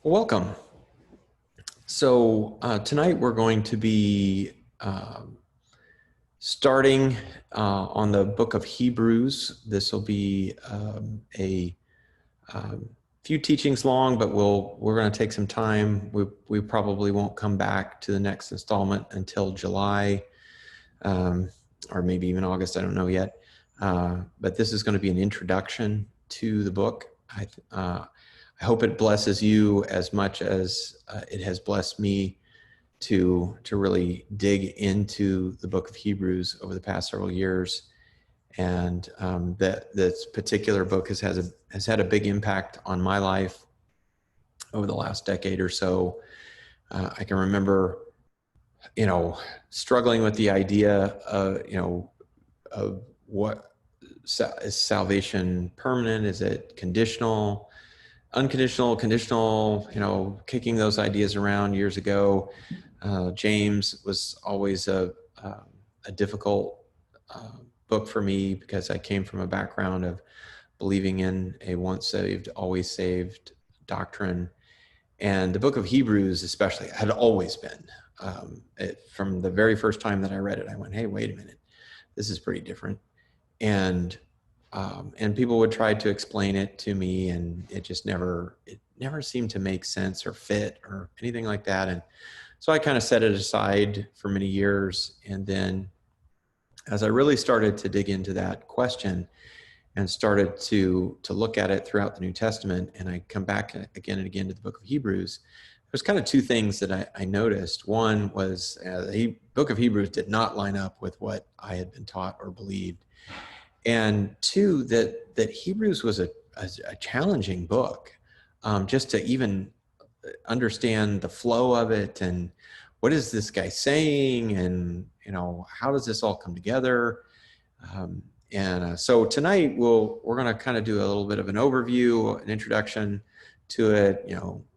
Welcome. So tonight we're going to be starting on the book of Hebrews. This will be a few teachings long, but we're going to take some time. We probably won't come back to the next installment until July or maybe even August. I don't know yet. But this is going to be an introduction to the book. I hope it blesses you as much as it has blessed me to really dig into the book of Hebrews over the past several years. And that this particular book has had a big impact on my life over the last decade or so. I can remember, struggling with the idea of what is salvation permanent? Is it conditional? Unconditional, conditional, kicking those ideas around years ago. James was always a difficult book for me because I came from a background of believing in a once saved, always saved doctrine. And the book of Hebrews especially had always been. From the very first time that I read it, I went, hey, wait a minute, this is pretty different. And people would try to explain it to me, and it never seemed to make sense or fit or anything like that. And so I kind of set it aside for many years. And then as I really started to dig into that question and started to look at it throughout the New Testament, and I come back again and again to the book of Hebrews, there's kind of two things that I noticed. One was the book of Hebrews did not line up with what I had been taught or believed. And two, that Hebrews was a challenging book, just to even understand the flow of it and what is this guy saying, and how does this all come together? So tonight we're going to kind of do a little bit of an overview, an introduction to it.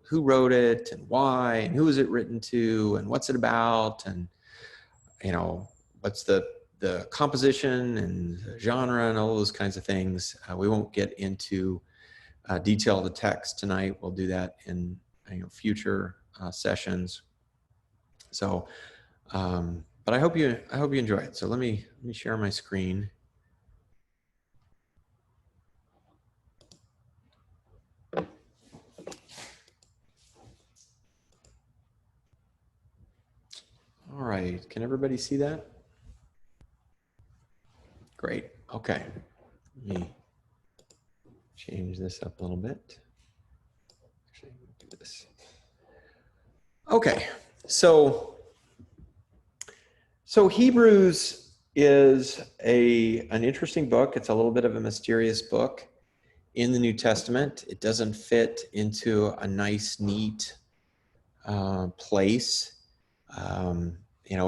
Who wrote it and why, and who is it written to, and what's it about, and what's the composition and the genre and all those kinds of things. We won't get into detail of the text tonight. We'll do that in future sessions. So, but I hope you enjoy it. So let me share my screen. All right, can everybody see that? Great. Okay. Let me change this up a little bit. Actually, do this. Okay. So Hebrews is an interesting book. It's a little bit of a mysterious book in the New Testament. It doesn't fit into a nice, neat place.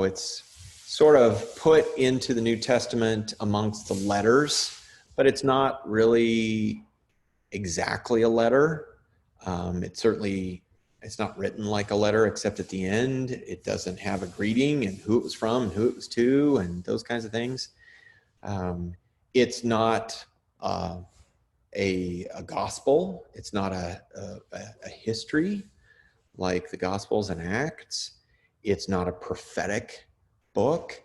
It's sort of put into the New Testament amongst the letters, but it's not really exactly a letter. It's not written like a letter, except at the end, it doesn't have a greeting and who it was from and who it was to and those kinds of things. It's not a gospel. It's not a history like the Gospels and Acts. It's not a prophetic book.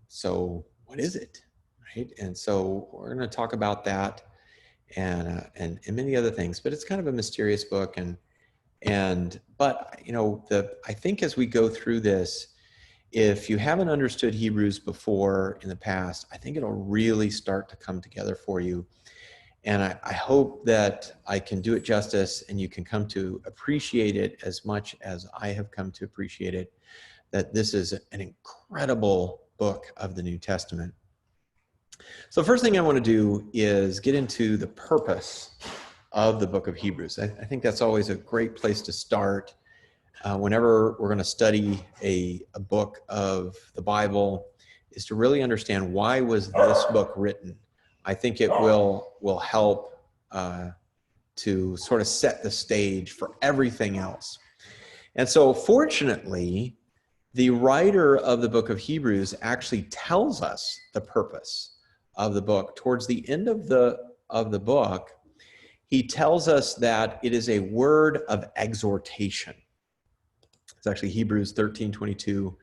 So what is it, right? And so we're going to talk about that and many other things, but it's kind of a mysterious book. But I think as we go through this, if you haven't understood Hebrews before in the past, I think it'll really start to come together for you. And I hope that I can do it justice and you can come to appreciate it as much as I have come to appreciate it, that this is an incredible book of the New Testament. So the first thing I want to do is get into the purpose of the book of Hebrews. I think that's always a great place to start. Whenever we're going to study a book of the Bible, is to really understand, why was this book written? I think it will help to sort of set the stage for everything else. And so fortunately, the writer of the book of Hebrews actually tells us the purpose of the book. Towards the end of the book, he tells us that it is a word of exhortation. It's actually Hebrews 13:22.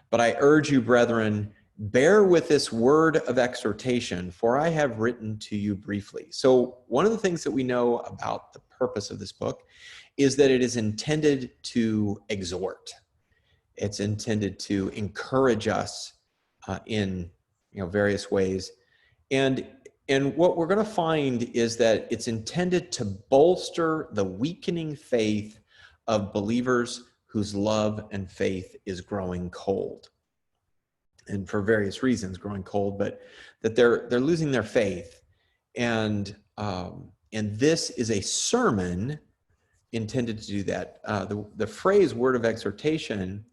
But I urge you, brethren, bear with this word of exhortation, for I have written to you briefly. So one of the things that we know about the purpose of this book is that it is intended to exhort. It's intended to encourage us in various ways. And what we're going to find is that it's intended to bolster the weakening faith of believers whose love and faith is growing cold. And for various reasons, growing cold, but that they're losing their faith. And this is a sermon intended to do that. The phrase word of exhortation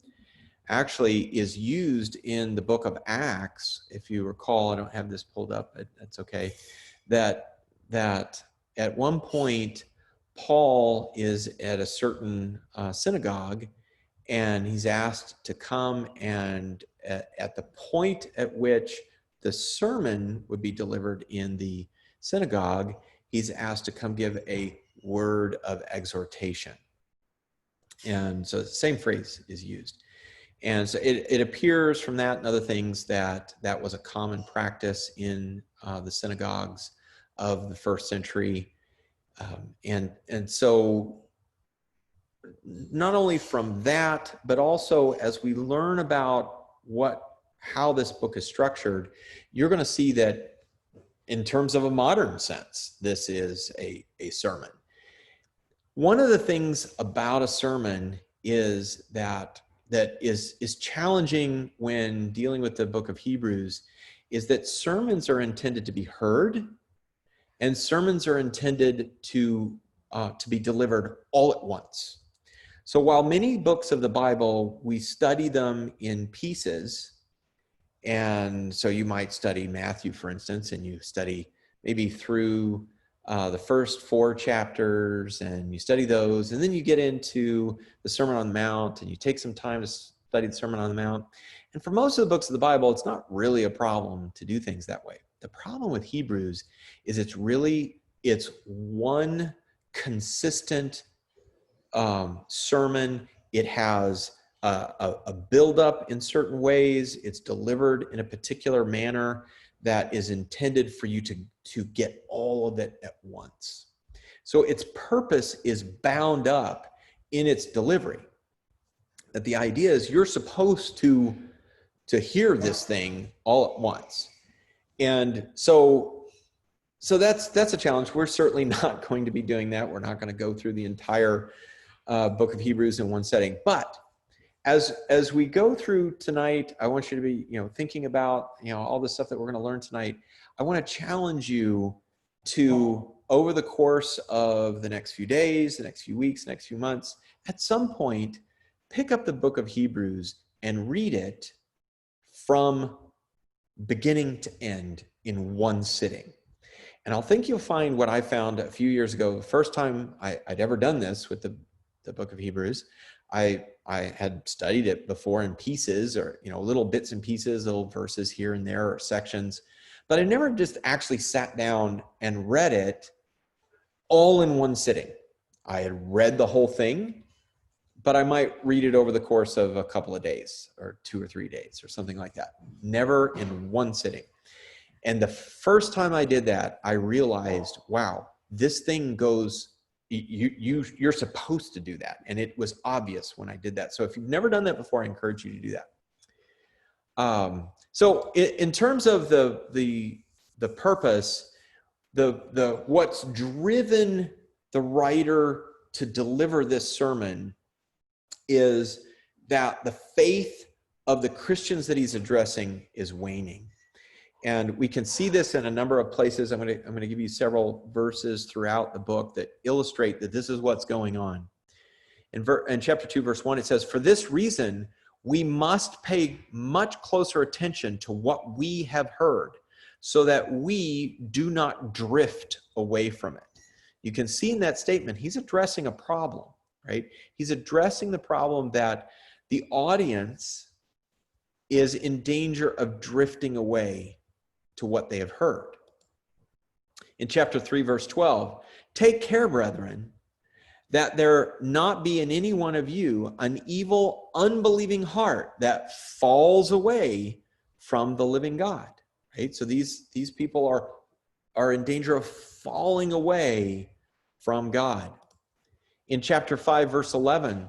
actually is used in the book of Acts. If you recall, I don't have this pulled up, but that's okay. That at one point, Paul is at a certain synagogue, and he's asked to come, and at the point at which the sermon would be delivered in the synagogue, he's asked to come give a word of exhortation. And so the same phrase is used. And so it appears from that and other things that was a common practice in the synagogues of the first century. And so not only from that, but also as we learn about how this book is structured, you're going to see that in terms of a modern sense, this is a sermon. One of the things about a sermon is that is challenging when dealing with the book of Hebrews is that sermons are intended to be heard, and sermons are intended to be delivered all at once. So while many books of the Bible, we study them in pieces, and so you might study Matthew, for instance, and you study maybe through the first 4 chapters, and you study those, and then you get into the Sermon on the Mount, and you take some time to study the Sermon on the Mount. And for most of the books of the Bible, it's not really a problem to do things that way. The problem with Hebrews is it's one consistent sermon. It has a buildup in certain ways. It's delivered in a particular manner that is intended for you to get all of it at once. So its purpose is bound up in its delivery. That the idea is you're supposed to hear this thing all at once. And so that's a challenge. We're certainly not going to be doing that. We're not going to go through the entire book of Hebrews in one setting. But as we go through tonight, I want you to be, thinking about, all the stuff that we're going to learn tonight. I want to challenge you to, over the course of the next few days, the next few weeks, next few months, at some point, pick up the book of Hebrews and read it from beginning to end in one sitting. And I think you'll find what I found a few years ago, the first time I'd ever done this with the book of Hebrews. I had studied it before in pieces, or little bits and pieces, little verses here and there, or sections, but I never just actually sat down and read it all in one sitting. I had read the whole thing, but I might read it over the course of a couple of days, or 2 or 3 days, or something like that. Never in one sitting. And the first time I did that, I realized, wow, this thing goes. You're supposed to do that. And it was obvious when I did that. So if you've never done that before, I encourage you to do that. So in terms of the purpose, what's driven the writer to deliver this sermon is that the faith of the Christians that he's addressing is waning. And we can see this in a number of places. I'm going to give you several verses throughout the book that illustrate that this is what's going on. In chapter 2, verse 1, it says, "For this reason, we must pay much closer attention to what we have heard, so that we do not drift away from it." You can see in that statement, he's addressing a problem, right? He's addressing the problem that the audience is in danger of drifting away to what they have heard. In chapter 3, verse 12, Take care, brethren, that there not be in any one of you an evil, unbelieving heart that falls away from the living God. Right? So these people are in danger of falling away from God. In chapter 5, verse 11,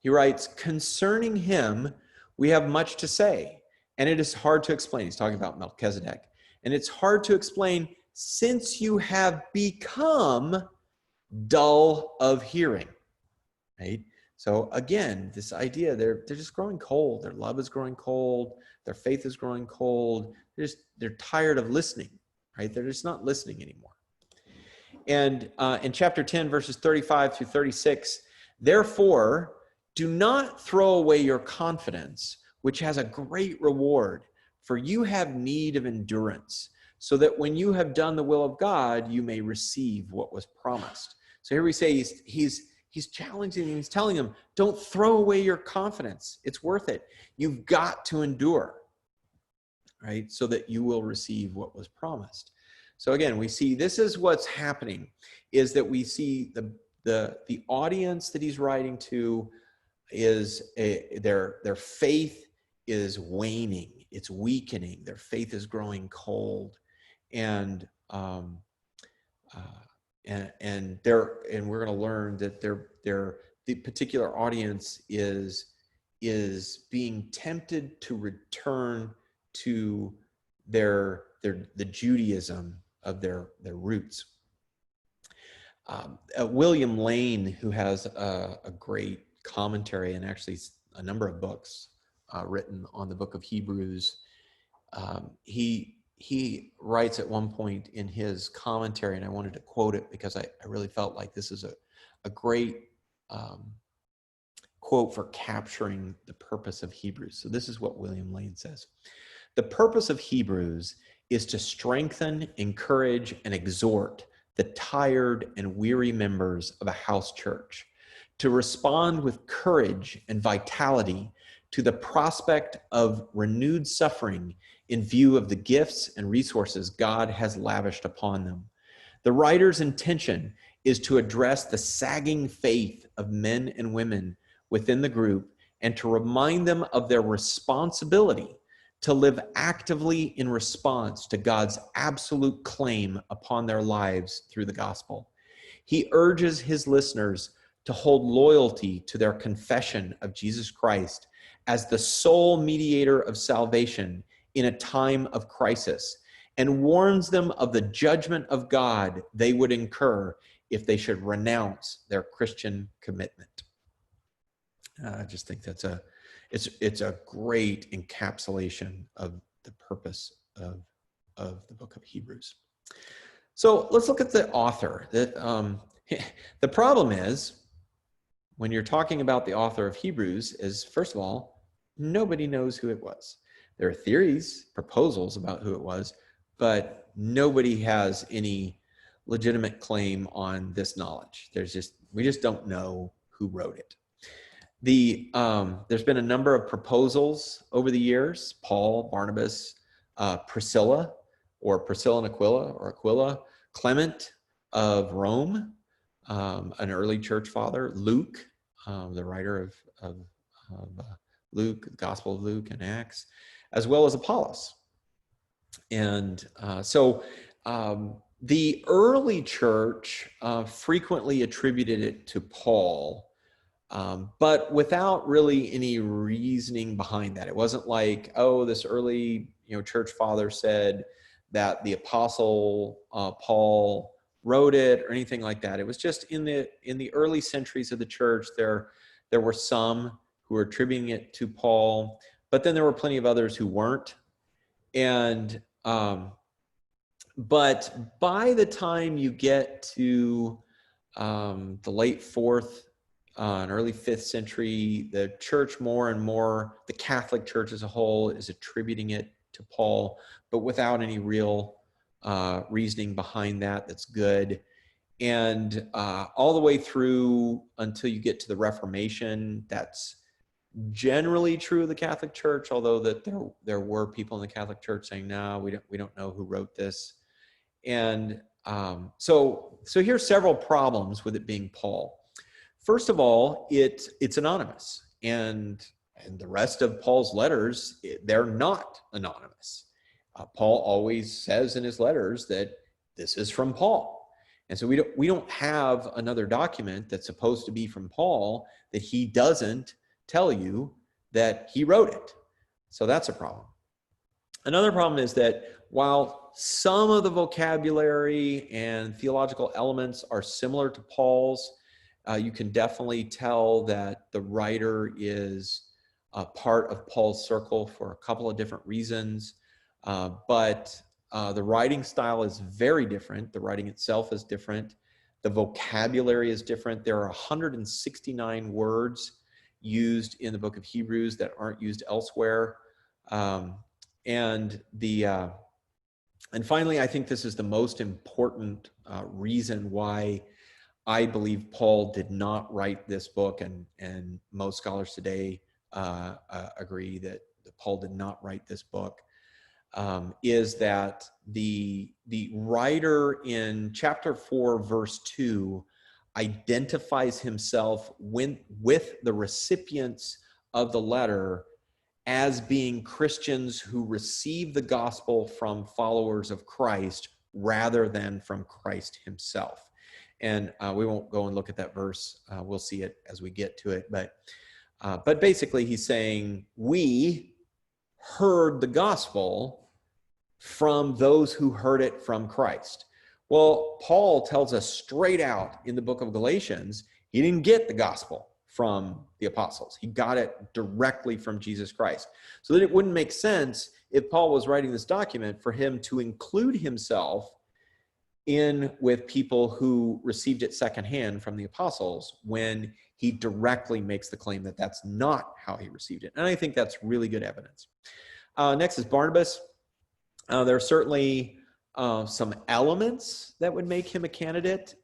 he writes, concerning him, we have much to say, and it is hard to explain. He's talking about Melchizedek. And it's hard to explain since you have become dull of hearing. Right? So again, this idea, they're just growing cold. Their love is growing cold. Their faith is growing cold. They're tired of listening, right? They're just not listening anymore. And in chapter 10, verses 35 through 36, therefore, do not throw away your confidence, which has a great reward, for you have need of endurance, so that when you have done the will of God, you may receive what was promised. So here we say he's challenging him. He's telling him, don't throw away your confidence. It's worth it. You've got to endure, right? So that you will receive what was promised. So again, we see this is what's happening, is that we see the audience that he's writing to is their faith is waning, it's weakening, their faith is growing cold, and we're going to learn that the particular audience is being tempted to return to the Judaism of their roots. William Lane, who has a great commentary and actually a number of books written on the book of Hebrews, he writes at one point in his commentary, and I wanted to quote it because I really felt like this is a great quote for capturing the purpose of Hebrews. So this is what William Lane says. The purpose of Hebrews is to strengthen, encourage, and exhort the tired and weary members of a house church to respond with courage and vitality to the prospect of renewed suffering in view of the gifts and resources God has lavished upon them. The writer's intention is to address the sagging faith of men and women within the group and to remind them of their responsibility to live actively in response to God's absolute claim upon their lives through the gospel. He urges his listeners to hold loyalty to their confession of Jesus Christ as the sole mediator of salvation in a time of crisis, and warns them of the judgment of God they would incur if they should renounce their Christian commitment. I just think that's it's a great encapsulation of the purpose of the book of Hebrews. So let's look at the author. The problem is, when you're talking about the author of Hebrews, is first of all, nobody knows who it was. There are theories, proposals about who it was, but nobody has any legitimate claim on this knowledge. We just don't know who wrote it. There's been a number of proposals over the years: Paul, Barnabas, Priscilla, or Priscilla and Aquila, or Aquila, Clement of Rome, an early church father, Luke, the writer of Luke, the Gospel of Luke and Acts, as well as Apollos. And so the early church frequently attributed it to Paul, but without really any reasoning behind that. It wasn't like, oh, this early church father said that the apostle Paul wrote it or anything like that. It was just in the early centuries of the church, there were some who were attributing it to Paul, but then there were plenty of others who weren't. And but by the time you get to the late 4th and early 5th century, the church more and more, the Catholic Church as a whole, is attributing it to Paul, but without any real reasoning behind that that's good. And all the way through until you get to the Reformation, that's generally true of the Catholic Church, although that there were people in the Catholic Church saying, no, we don't know who wrote this. And So here's several problems with it being Paul. First of all, it's anonymous, and the rest of Paul's letters, they're not anonymous. Paul always says in his letters that this is from Paul. And so we don't have another document that's supposed to be from Paul that he doesn't tell you that he wrote it. So that's a problem. Another problem is that while some of the vocabulary and theological elements are similar to Paul's, you can definitely tell that the writer is a part of Paul's circle for a couple of different reasons. But the writing style is very different. The writing itself is different. The vocabulary is different. There are 169 words used in the book of Hebrews that aren't used elsewhere. And finally, I think this is the most important reason why I believe Paul did not write this book, and most scholars today agree that Paul did not write this book, is that the writer in chapter 4, verse 2, identifies himself with the recipients of the letter as being Christians who receive the gospel from followers of Christ rather than from Christ himself. And we won't go and look at that verse. We'll see it as we get to it. But basically he's saying, we heard the gospel from those who heard it from Christ. Well, Paul tells us straight out in the book of Galatians, he didn't get the gospel from the apostles. He got it directly from Jesus Christ. So that it wouldn't make sense if Paul was writing this document for him to include himself in with people who received it secondhand from the apostles when he directly makes the claim that that's not how he received it. And I think that's really good evidence. Next is Barnabas. There are certainly some elements that would make him a candidate.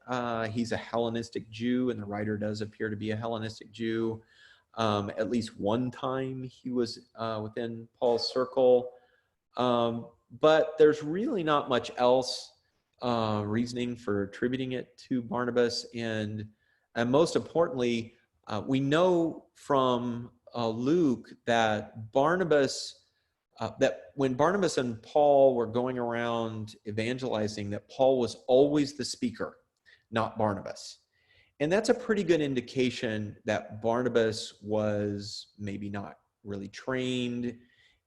He's a Hellenistic Jew, and the writer does appear to be a Hellenistic Jew. At least one time he was within Paul's circle. But there's really not much else reasoning for attributing it to Barnabas. And most importantly, we know from Luke that that when Barnabas and Paul were going around evangelizing, that Paul was always the speaker, not Barnabas. And that's a pretty good indication that Barnabas was maybe not really trained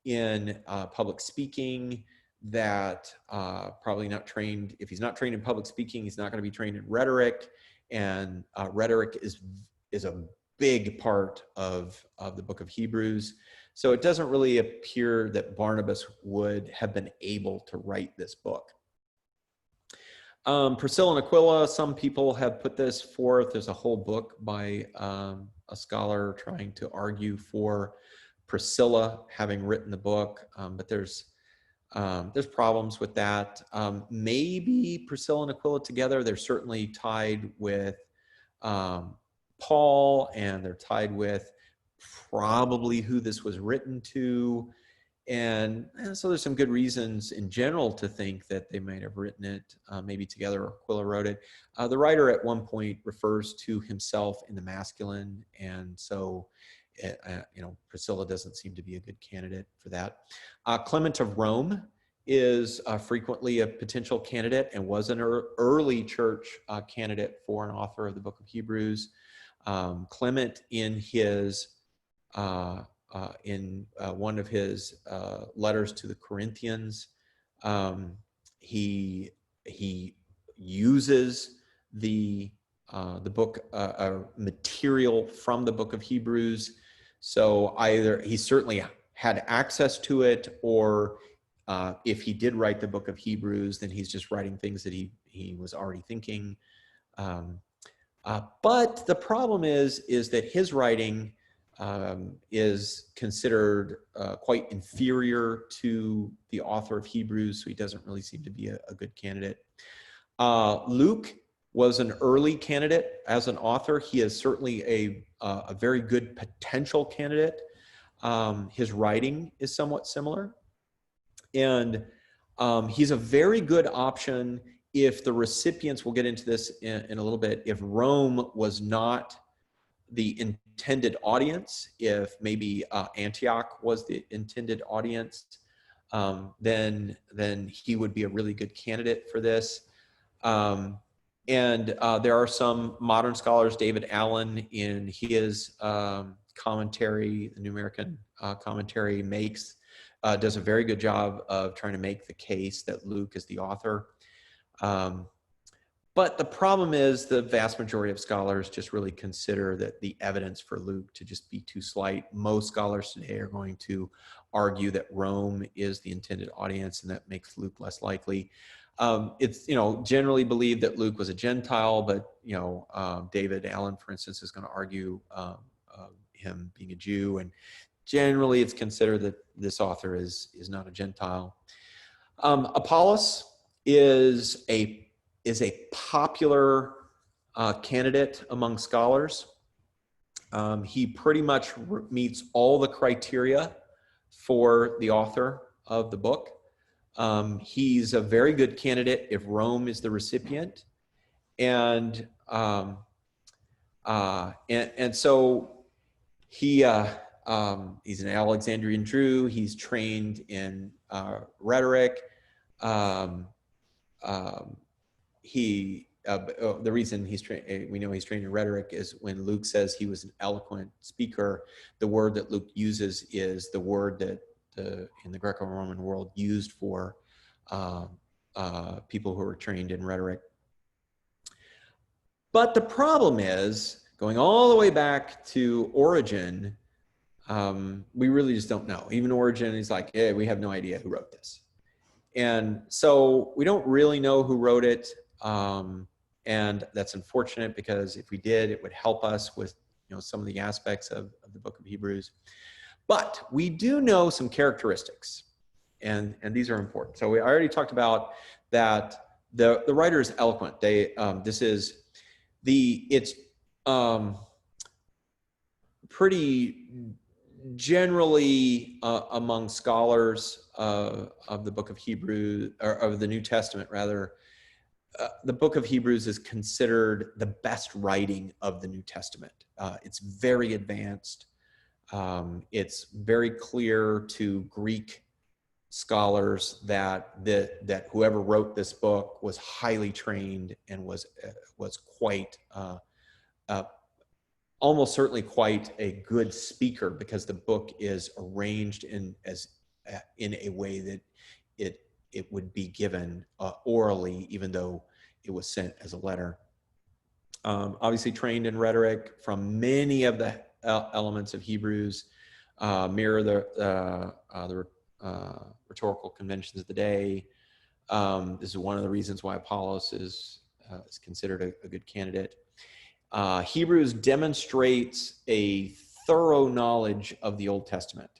in public speaking, that probably not trained, if he's not trained in public speaking, he's not going to be trained in rhetoric. And rhetoric is a big part of the book of Hebrews. So it doesn't really appear that Barnabas would have been able to write this book. Priscilla and Aquila, some people have put this forth. There's a whole book by a scholar trying to argue for Priscilla having written the book, but there's problems with that. Maybe Priscilla and Aquila together, they're certainly tied with Paul, and they're tied with probably who this was written to. And so there's some good reasons in general to think that they might have written it maybe together, or Aquila wrote it. The writer at one point refers to himself in the masculine, and so Priscilla doesn't seem to be a good candidate for that. Clement of Rome is frequently a potential candidate and was an early church candidate for an author of the book of Hebrews. Clement, in his one of his letters to the Corinthians, he uses the book material from the book of Hebrews. So either he certainly had access to it, or if he did write the book of Hebrews, then he's just writing things that he was already thinking. But the problem is that his writing is considered quite inferior to the author of Hebrews, so he doesn't really seem to be a good candidate. Luke was an early candidate as an author. He is certainly a very good potential candidate. His writing is somewhat similar, and he's a very good option if the recipients, we'll get into this in a little bit, if Rome was not the intended audience, if maybe Antioch was the intended audience, then he would be a really good candidate for this. And there are some modern scholars, David Allen in his commentary, the New American Commentary does a very good job of trying to make the case that Luke is the author. But the problem is the vast majority of scholars just really consider that the evidence for Luke to just be too slight. Most scholars today are going to argue that Rome is the intended audience, and that makes Luke less likely. It's, generally believed that Luke was a Gentile, but, David Allen, for instance, is going to argue him being a Jew. And generally it's considered that this author is not a Gentile. Apollos is a popular candidate among scholars. He pretty much meets all the criteria for the author of the book. He's a very good candidate if Rome is the recipient, and so he's an Alexandrian Jew. He's trained in rhetoric. The reason we know he's trained in rhetoric is when Luke says he was an eloquent speaker, the word that Luke uses is the word that in the Greco-Roman world used for people who were trained in rhetoric. But the problem is, going all the way back to Origen, we really just don't know. Even Origen is like, hey, we have no idea who wrote this. And so we don't really know who wrote it. And that's unfortunate, because if we did, it would help us with some of the aspects of the book of Hebrews. But we do know some characteristics, and these are important. So I already talked about that the writer is eloquent. It's pretty generally among scholars of the book of Hebrews, or of the New Testament rather, the book of Hebrews is considered the best writing of the New Testament. It's very advanced. It's very clear to Greek scholars that whoever wrote this book was highly trained and was quite almost certainly quite a good speaker, because the book is arranged in a way that it would be given orally, even though it was sent as a letter. Obviously trained in rhetoric. From many of the elements of Hebrews mirror the rhetorical conventions of the day. This is one of the reasons why Apollos is considered a good candidate. Hebrews demonstrates a thorough knowledge of the Old Testament.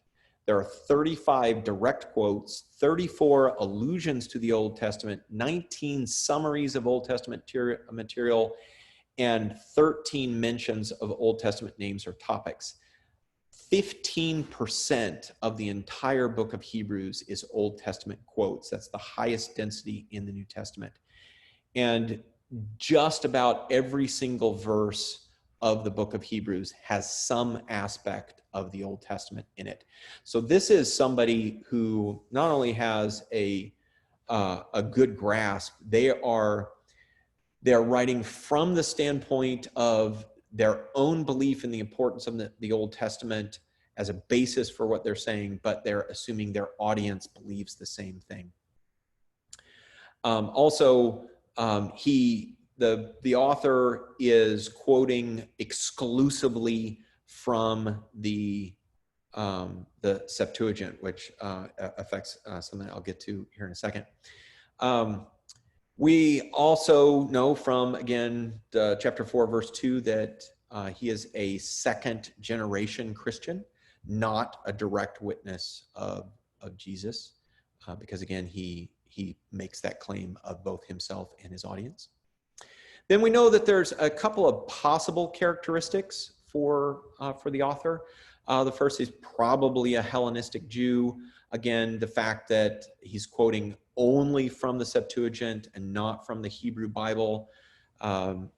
There are 35 direct quotes, 34 allusions to the Old Testament, 19 summaries of Old Testament material, and 13 mentions of Old Testament names or topics. 15% of the entire book of Hebrews is Old Testament quotes. That's the highest density in the New Testament. And just about every single verse of the book of Hebrews has some aspect of the Old Testament in it. So this is somebody who not only has a good grasp, they're writing from the standpoint of their own belief in the importance of the Old Testament as a basis for what they're saying, but they're assuming their audience believes the same thing. The author is quoting exclusively from the Septuagint, which affects something I'll get to here in a second. We also know from, again, chapter 4, verse 2, that he is a second generation Christian, not a direct witness of Jesus, because again, he makes that claim of both himself and his audience. Then we know that there's a couple of possible characteristics for the author. The first is probably a Hellenistic Jew. Again, the fact that he's quoting only from the Septuagint and not from the Hebrew Bible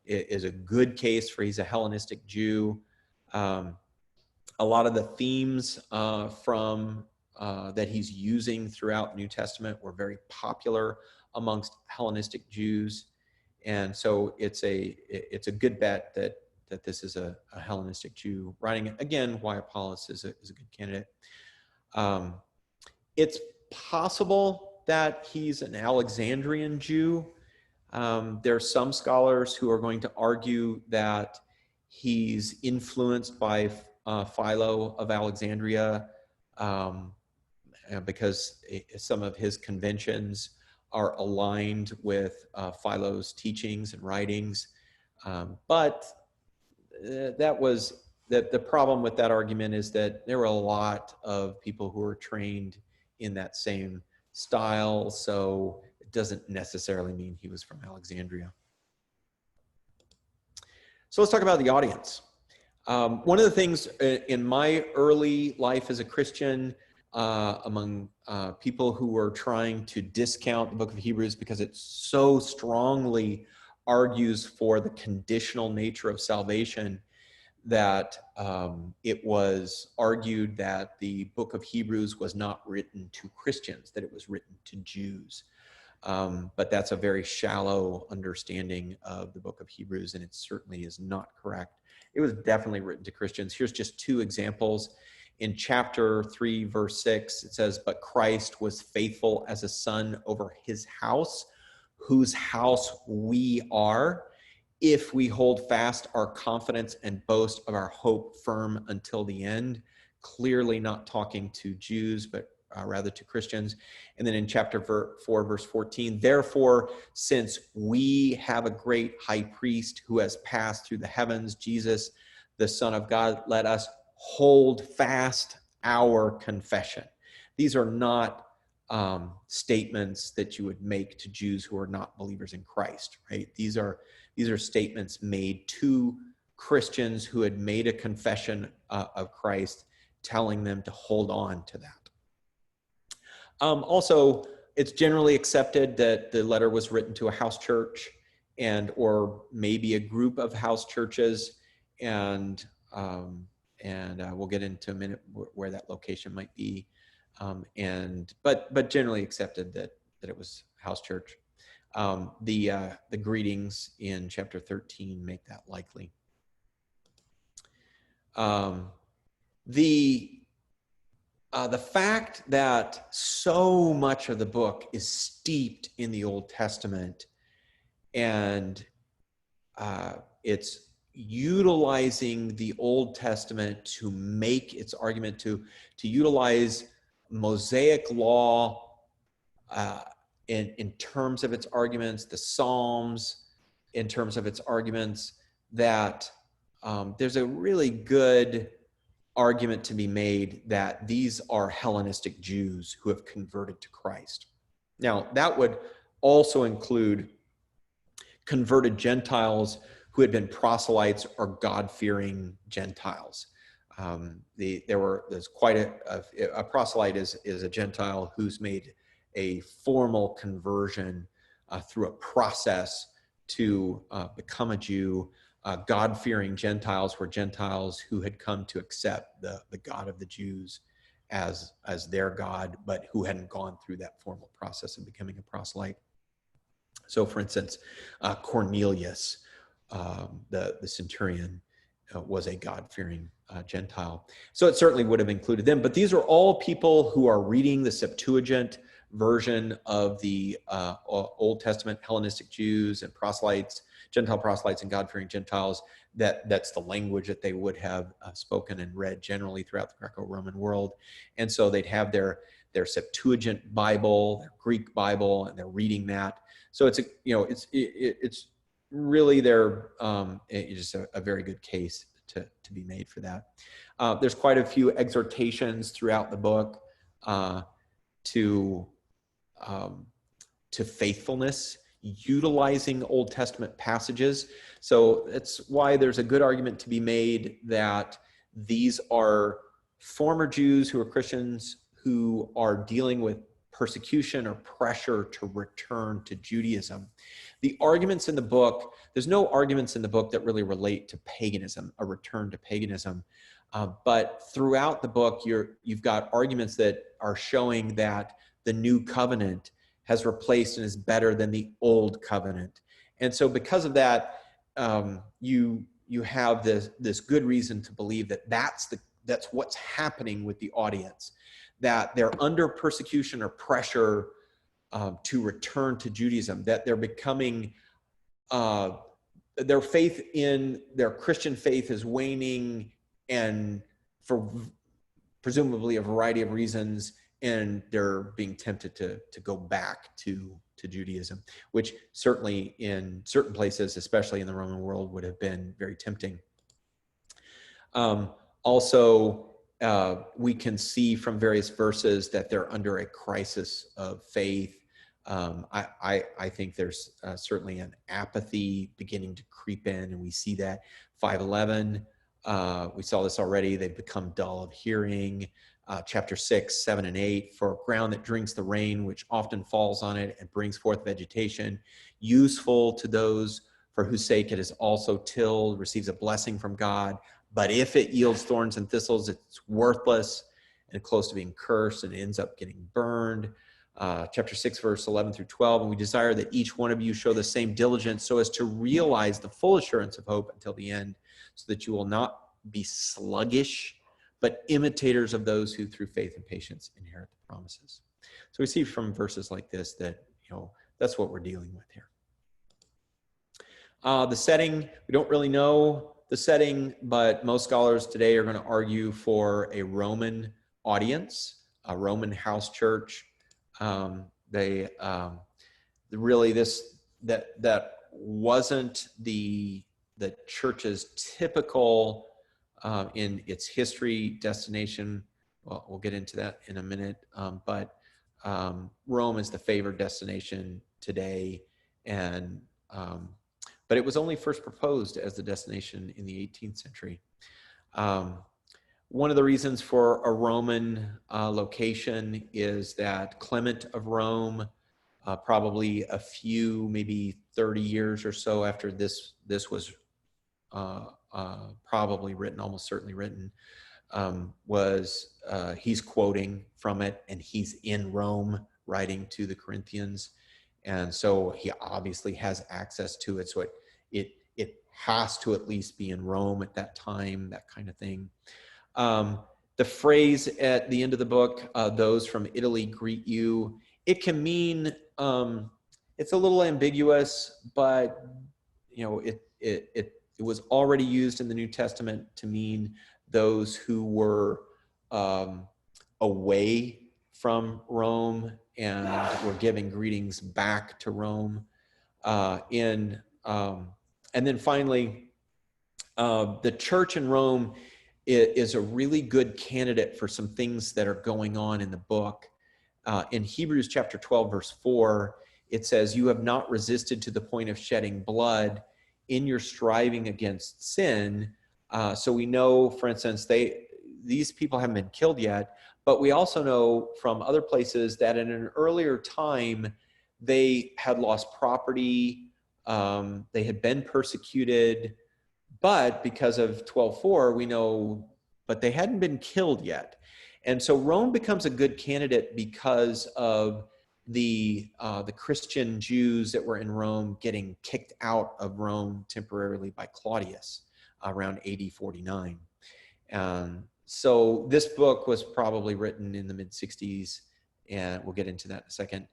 is a good case for he's a Hellenistic Jew. A lot of the themes from that he's using throughout the New Testament were very popular amongst Hellenistic Jews, and so it's a good bet that this is a Hellenistic Jew writing. Again, why Apollos is a good candidate. It's possible that he's an Alexandrian Jew. There are some scholars who are going to argue that he's influenced by Philo of Alexandria because some of his conventions are aligned with Philo's teachings and writings. But that was the problem with that argument is that there were a lot of people who were trained in that same style, so it doesn't necessarily mean he was from Alexandria. So let's talk about the audience. One of the things in my early life as a Christian, among people who were trying to discount the book of Hebrews because it so strongly argues for the conditional nature of salvation, that it was argued that the book of Hebrews was not written to Christians, that it was written to Jews. But that's a very shallow understanding of the book of Hebrews, and it certainly is not correct. It was definitely written to Christians. Here's just two examples. In chapter 3, verse 6, it says, "But Christ was faithful as a son over his house, whose house we are, if we hold fast our confidence and boast of our hope firm until the end." Clearly not talking to Jews, but rather to Christians. And then in chapter 4, verse 14, "Therefore, since we have a great high priest who has passed through the heavens, Jesus, the Son of God, let us hold fast our confession." These are not statements that you would make to Jews who are not believers in Christ, right? These are statements made to Christians who had made a confession of Christ, telling them to hold on to that. Also, it's generally accepted that the letter was written to a house church or maybe a group of house churches, and we'll get into a minute where that location might be. But generally accepted that it was house church. The greetings in chapter 13 make that likely. The fact that so much of the book is steeped in the Old Testament, and it's utilizing the Old Testament to make its argument, to utilize Mosaic law in terms of its arguments, the Psalms in terms of its arguments, that there's a really good argument to be made that these are Hellenistic Jews who have converted to Christ. Now, that would also include converted Gentiles who had been proselytes or God-fearing Gentiles. There's quite a proselyte is a Gentile who's made a formal conversion through a process to become a Jew. God-fearing Gentiles were Gentiles who had come to accept the God of the Jews as their God, but who hadn't gone through that formal process of becoming a proselyte. So, for instance, Cornelius, the centurion, was a God-fearing Gentile. So it certainly would have included them. But these are all people who are reading the Septuagint version of the Old Testament, Hellenistic Jews and proselytes, Gentile proselytes and God-fearing Gentiles. That's the language that they would have spoken and read generally throughout the Greco-Roman world. And so they'd have their Septuagint Bible, their Greek Bible, and they're reading that. So it's really just a very good case to be made for that. There's quite a few exhortations throughout the book to faithfulness, utilizing Old Testament passages. So that's why there's a good argument to be made that these are former Jews who are Christians who are dealing with persecution or pressure to return to Judaism. The arguments in the book, there's no arguments in the book that really relate to paganism, a return to paganism. But throughout the book, you've got arguments that are showing that the new covenant has replaced and is better than the old covenant. And so because of that, you have this good reason to believe that that's what's happening with the audience, that they're under persecution or pressure to return to Judaism, that they're becoming, their faith in their Christian faith is waning, and for presumably a variety of reasons, and they're being tempted to go back to Judaism, which certainly in certain places, especially in the Roman world, would have been very tempting. Also, we can see from various verses that they're under a crisis of faith. I think there's certainly an apathy beginning to creep in, and we see that. 5:11, we saw this already. They've become dull of hearing. Chapter 6, 7, and 8, for ground that drinks the rain, which often falls on it and brings forth vegetation, useful to those for whose sake it is also tilled, receives a blessing from God. But if it yields thorns and thistles, it's worthless and close to being cursed, and it ends up getting burned. Chapter 6, verse 11 through 12, and we desire that each one of you show the same diligence so as to realize the full assurance of hope until the end, so that you will not be sluggish, but imitators of those who through faith and patience inherit the promises. So we see from verses like this that, that's what we're dealing with here. The setting, we don't really know the setting, but most scholars today are going to argue for a Roman audience, a Roman house church. That wasn't the church's typical in its history destination. Well, we'll get into that in a minute. But Rome is the favored destination today, and but it was only first proposed as the destination in the 18th century. One of the reasons for a Roman location is that Clement of Rome, probably a few, maybe 30 years or so after this was probably written, almost certainly written, he's quoting from it, and he's in Rome writing to the Corinthians. And so he obviously has access to it. So it has to at least be in Rome at that time, that kind of thing. The phrase at the end of the book, those from Italy greet you, it can mean, it's a little ambiguous, but it was already used in the New Testament to mean those who were away from Rome and were giving greetings back to Rome. And then finally, the church in Rome is a really good candidate for some things that are going on in the book. In Hebrews chapter 12, verse 4, it says, "You have not resisted to the point of shedding blood in your striving against sin." So we know, for instance, these people haven't been killed yet, but we also know from other places that in an earlier time, they had lost property, they had been persecuted, but because of 12:4, we know, but they hadn't been killed yet. And so Rome becomes a good candidate because of the Christian Jews that were in Rome getting kicked out of Rome temporarily by Claudius around AD 49. So this book was probably written in the mid-60s, and we'll get into that in a second.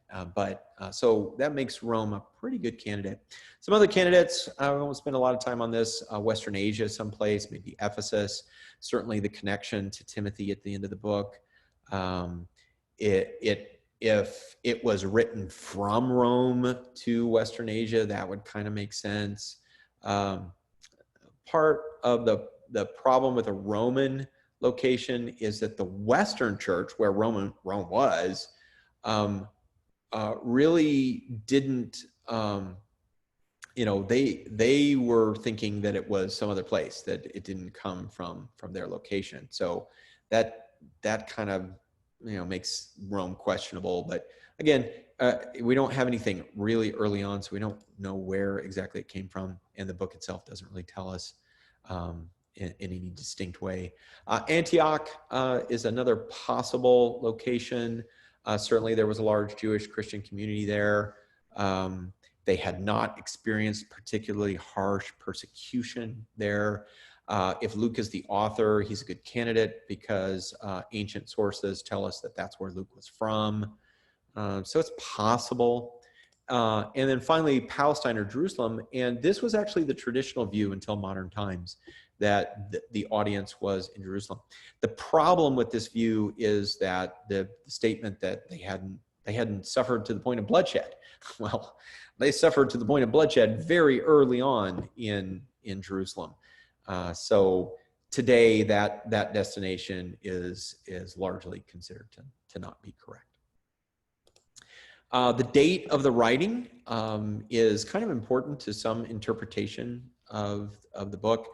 So that makes Rome a pretty good candidate. Some other candidates, I won't spend a lot of time on this, Western Asia someplace, maybe Ephesus, certainly the connection to Timothy at the end of the book. If it was written from Rome to Western Asia, that would kind of make sense. Part of the problem with a Roman location is that the Western church, where Rome was, really didn't, they were thinking that it was some other place, that it didn't come from their location. So that kind of makes Rome questionable. But again, we don't have anything really early on, so we don't know where exactly it came from, and the book itself doesn't really tell us in any distinct way. Antioch is another possible location. Certainly there was a large Jewish Christian community there. They had not experienced particularly harsh persecution there. If Luke is the author, he's a good candidate because ancient sources tell us that that's where Luke was from. So it's possible. And then finally, Palestine or Jerusalem. And this was actually the traditional view until modern times, that the audience was in Jerusalem. The problem with this view is that the statement that they hadn't suffered to the point of bloodshed. Well, they suffered to the point of bloodshed very early on in Jerusalem. So today that destination is largely considered to not be correct. The date of the writing is kind of important to some interpretation of the book.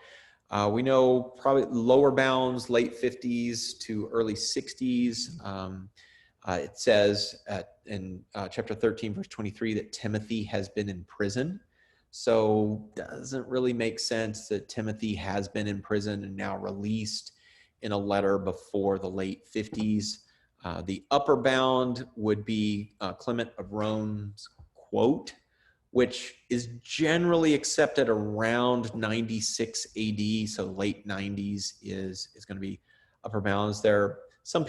We know probably lower bounds, late 50s to early 60s. It says in chapter 13, verse 23, that Timothy has been in prison. So doesn't really make sense that Timothy has been in prison and now released in a letter before the late 50s. The upper bound would be Clement of Rome's quote, which is generally accepted around 96 AD, so late 90s is going to be upper bounds there. Some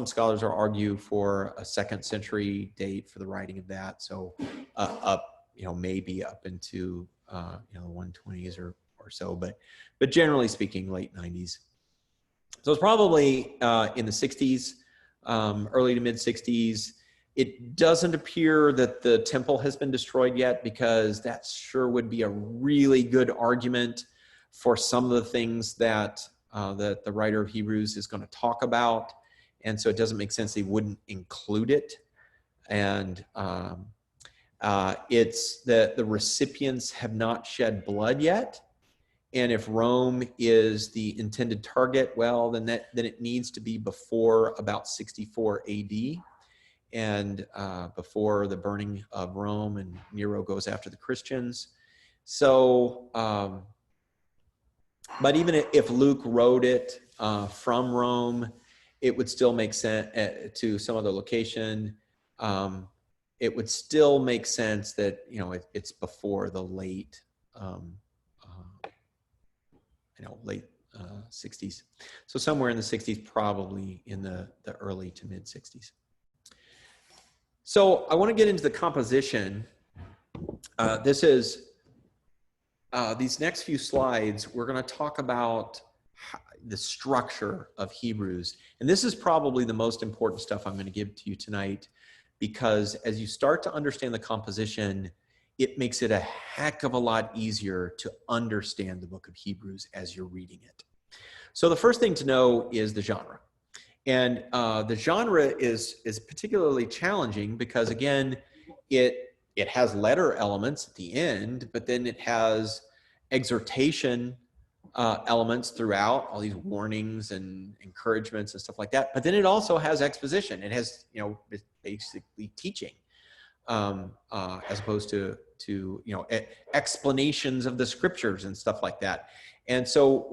scholars are argue for a 2nd century date for the writing of that, so maybe up into the 120s or so, but generally speaking, late 90s. So it's probably in the 60s, early to mid 60s. It doesn't appear that the temple has been destroyed yet, because that sure would be a really good argument for some of the things that the writer of Hebrews is going to talk about. And so it doesn't make sense they wouldn't include it. And it's that the recipients have not shed blood yet. And if Rome is the intended target, well, then it needs to be before about 64 AD. And before the burning of Rome, and Nero goes after the Christians. So, but even if Luke wrote it from Rome, it would still make sense to some other location. It would still make sense that it's before the late late 60s. So somewhere in the 60s, probably in the early to mid 60s. So I want to get into the composition. This is these next few slides, we're going to talk about the structure of Hebrews. And this is probably the most important stuff I'm going to give to you tonight, because as you start to understand the composition, it makes it a heck of a lot easier to understand the book of Hebrews as you're reading it. So the first thing to know is the genre. And the genre is particularly challenging because, again, it has letter elements at the end, but then it has exhortation elements throughout, all these warnings and encouragements and stuff like that. But then it also has exposition. It has, basically teaching, as opposed to explanations of the scriptures and stuff like that. And so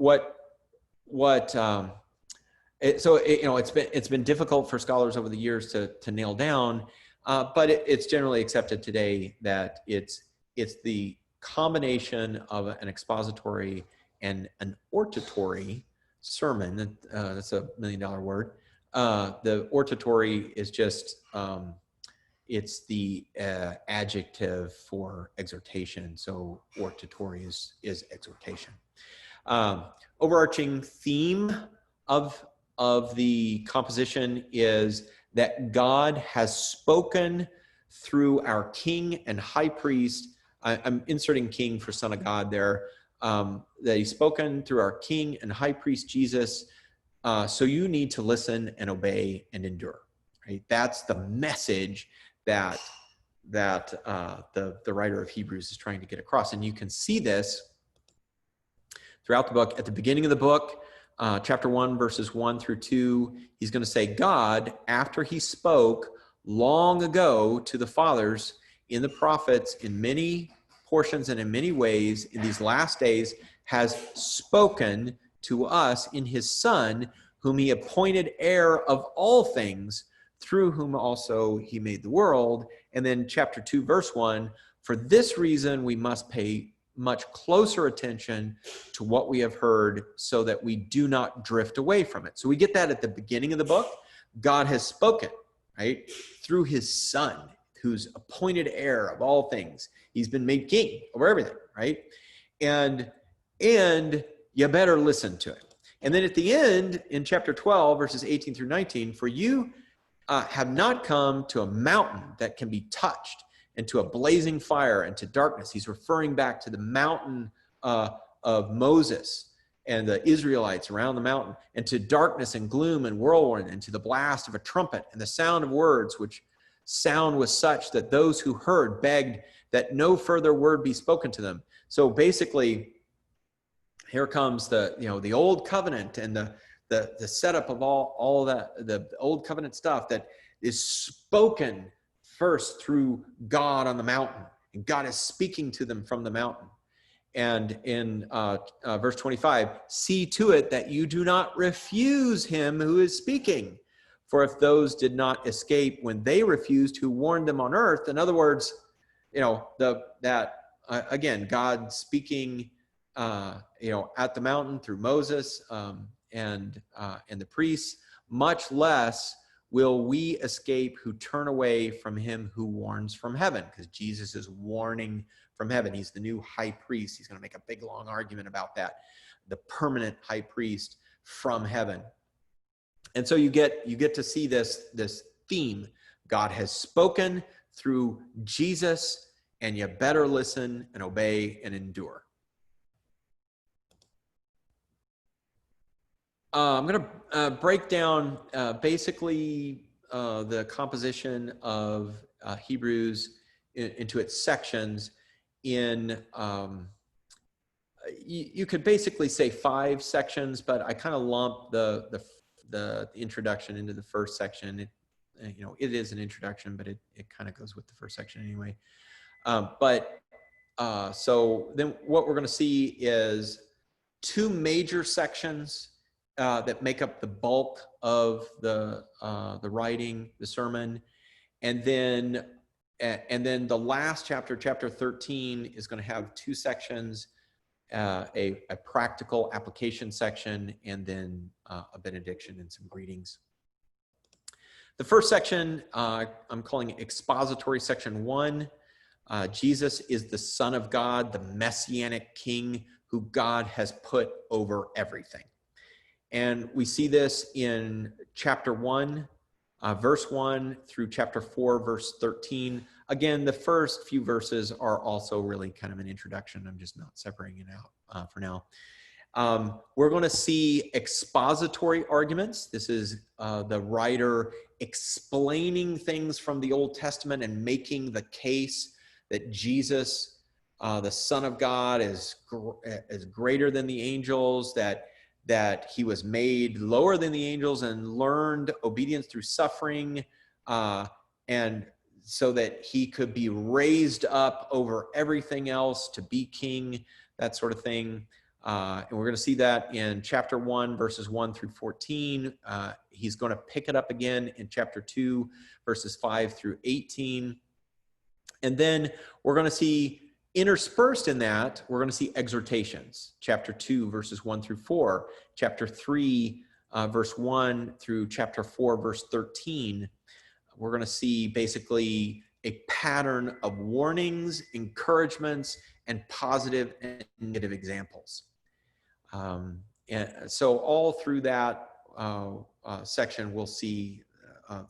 it's been difficult for scholars over the years to nail down, but it's generally accepted today that it's the combination of an expository and an oratory sermon. That's $1 million word. The oratory is just it's the adjective for exhortation. So oratory is exhortation. Overarching theme of the composition is that God has spoken through our King and High Priest. I'm inserting King for Son of God there. That he's spoken through our King and High Priest Jesus. So you need to listen and obey and endure. Right? That's the message that the writer of Hebrews is trying to get across. And you can see this throughout the book. At the beginning of the book, chapter 1, verses 1 through 2, he's going to say, God, after he spoke long ago to the fathers in the prophets in many portions and in many ways in these last days, has spoken to us in his Son, whom he appointed heir of all things, through whom also he made the world. And then chapter 2, verse 1, for this reason we must pay much closer attention to what we have heard so that we do not drift away from it. So we get that at the beginning of the book. God has spoken, right, through his Son, who's appointed heir of all things. He's been made king over everything, right? And you better listen to it. And then at the end, in chapter 12, verses 18 through 19, for you have not come to a mountain that can be touched, and to a blazing fire, and to darkness. He's referring back to the mountain of Moses and the Israelites around the mountain, and to darkness and gloom and whirlwind, and to the blast of a trumpet and the sound of words, which sound was such that those who heard begged that no further word be spoken to them. So basically, here comes the old covenant and the setup of all that, the old covenant stuff that is spoken first through God on the mountain, and God is speaking to them from the mountain. And in verse 25, see to it that you do not refuse him who is speaking. For if those did not escape when they refused who warned them on earth, in other words, again, God speaking, at the mountain through Moses and the priests, much less will we escape who turn away from him who warns from heaven, because Jesus is warning from heaven. He's the new high priest. He's going to make a big, long argument about that, the permanent high priest from heaven. And so you get to see this theme. God has spoken through Jesus, and you better listen and obey and endure. I'm going to break down basically the composition of Hebrews into its sections in, you could basically say 5 sections, but I kind of lump the introduction into the first section. It is an introduction, but it kind of goes with the first section anyway. So then what we're going to see is 2 major sections that make up the bulk of the writing, the sermon, and then the last chapter, chapter 13, is going to have 2 sections, a practical application section, and then a benediction and some greetings. The first section I'm calling expository section 1. Jesus is the Son of God, the Messianic King who God has put over everything. And we see this in chapter 1, verse 1 through chapter 4, verse 13. Again, the first few verses are also really kind of an introduction. I'm just not separating it out for now. We're going to see expository arguments. This is the writer explaining things from the Old Testament and making the case that Jesus, the Son of God, is greater than the angels, that he was made lower than the angels and learned obedience through suffering, and so that he could be raised up over everything else to be king, that sort of thing. And we're going to see that in chapter 1, verses 1 through 14. He's going to pick it up again in chapter 2, verses 5 through 18. And then we're going to see interspersed in that, we're going to see exhortations, chapter 2, verses 1 through 4, chapter 3, verse 1 through chapter 4, verse 13. We're going to see basically a pattern of warnings, encouragements, and positive and negative examples. And so all through that section, we'll see,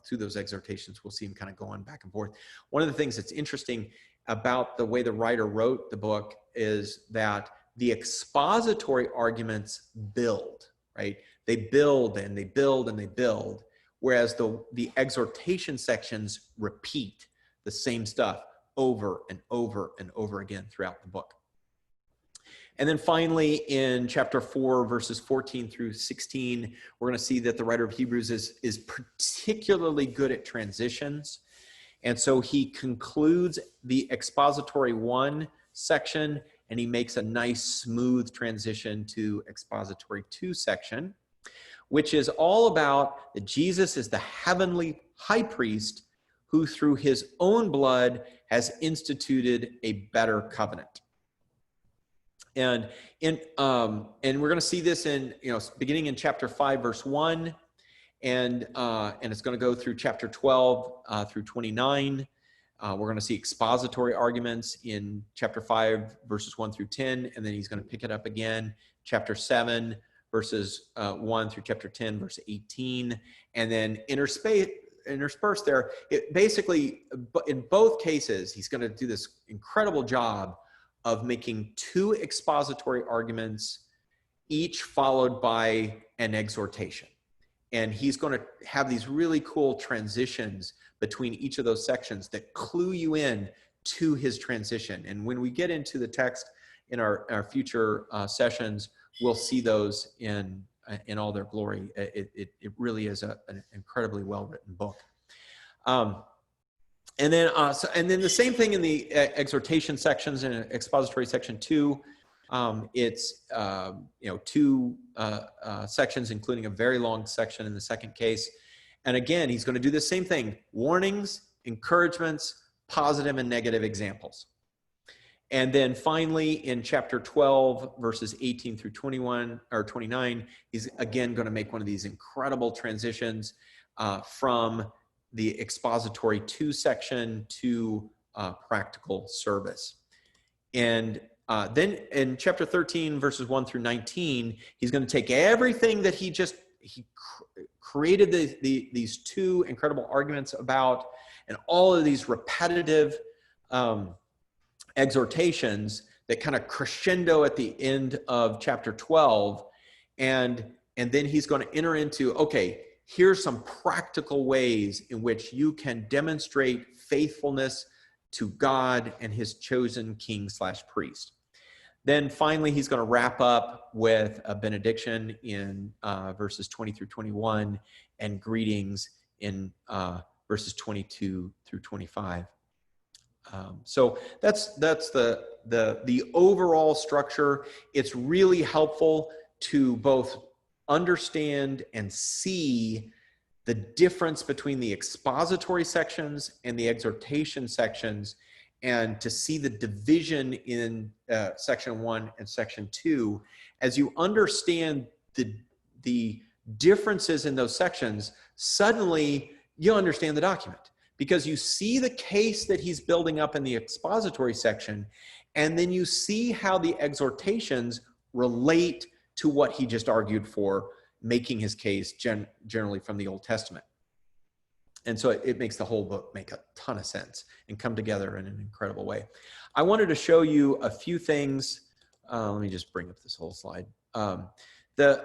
through those exhortations, we'll see him kind of going back and forth. One of the things that's interesting about the way the writer wrote the book is that the expository arguments build, right? They build and they build and they build, whereas the exhortation sections repeat the same stuff over and over and over again throughout the book. And then finally, in chapter 4, verses 14 through 16, we're going to see that the writer of Hebrews is particularly good at transitions. And so he concludes the expository 1 section, and he makes a nice, smooth transition to expository 2 section, which is all about that Jesus is the heavenly high priest who through his own blood has instituted a better covenant. And we're going to see this in, beginning in chapter 5, verse 1, and it's going to go through chapter 12 through 29. We're going to see expository arguments in chapter 5, verses 1 through 10, and then he's going to pick it up again, chapter 7, verses 1 through chapter 10, verse 18, and then interspersed there, it basically, in both cases, he's going to do this incredible job of making 2 expository arguments, each followed by an exhortation. And he's going to have these really cool transitions between each of those sections that clue you in to his transition. And when we get into the text in our future sessions, we'll see those in all their glory. It really is an incredibly well-written book. And then the same thing in the exhortation sections in expository section 2. It's 2 sections, including a very long section in the second case. And again, he's going to do the same thing: warnings, encouragements, positive and negative examples. And then finally, in chapter 12, verses 18 through 21 or 29, he's again going to make one of these incredible transitions from the expository 2 section to practical service. And then in chapter 13, verses 1 through 19, he's going to take everything that he created these 2 incredible arguments about, and all of these repetitive exhortations that kind of crescendo at the end of chapter 12. And then he's going to enter into, okay, here's some practical ways in which you can demonstrate faithfulness to God and his chosen king/priest. Then finally, he's going to wrap up with a benediction in verses 20 through 21 and greetings in verses 22 through 25. So that's the overall structure. It's really helpful to both understand and see the difference between the expository sections and the exhortation sections, and to see the division in section 1 and section 2. As you understand the differences in those sections, suddenly you understand the document, because you see the case that he's building up in the expository section, and then you see how the exhortations relate to what he just argued for, making his case generally from the Old Testament. And so it makes the whole book make a ton of sense and come together in an incredible way. I wanted to show you a few things. Let me just bring up this whole slide. This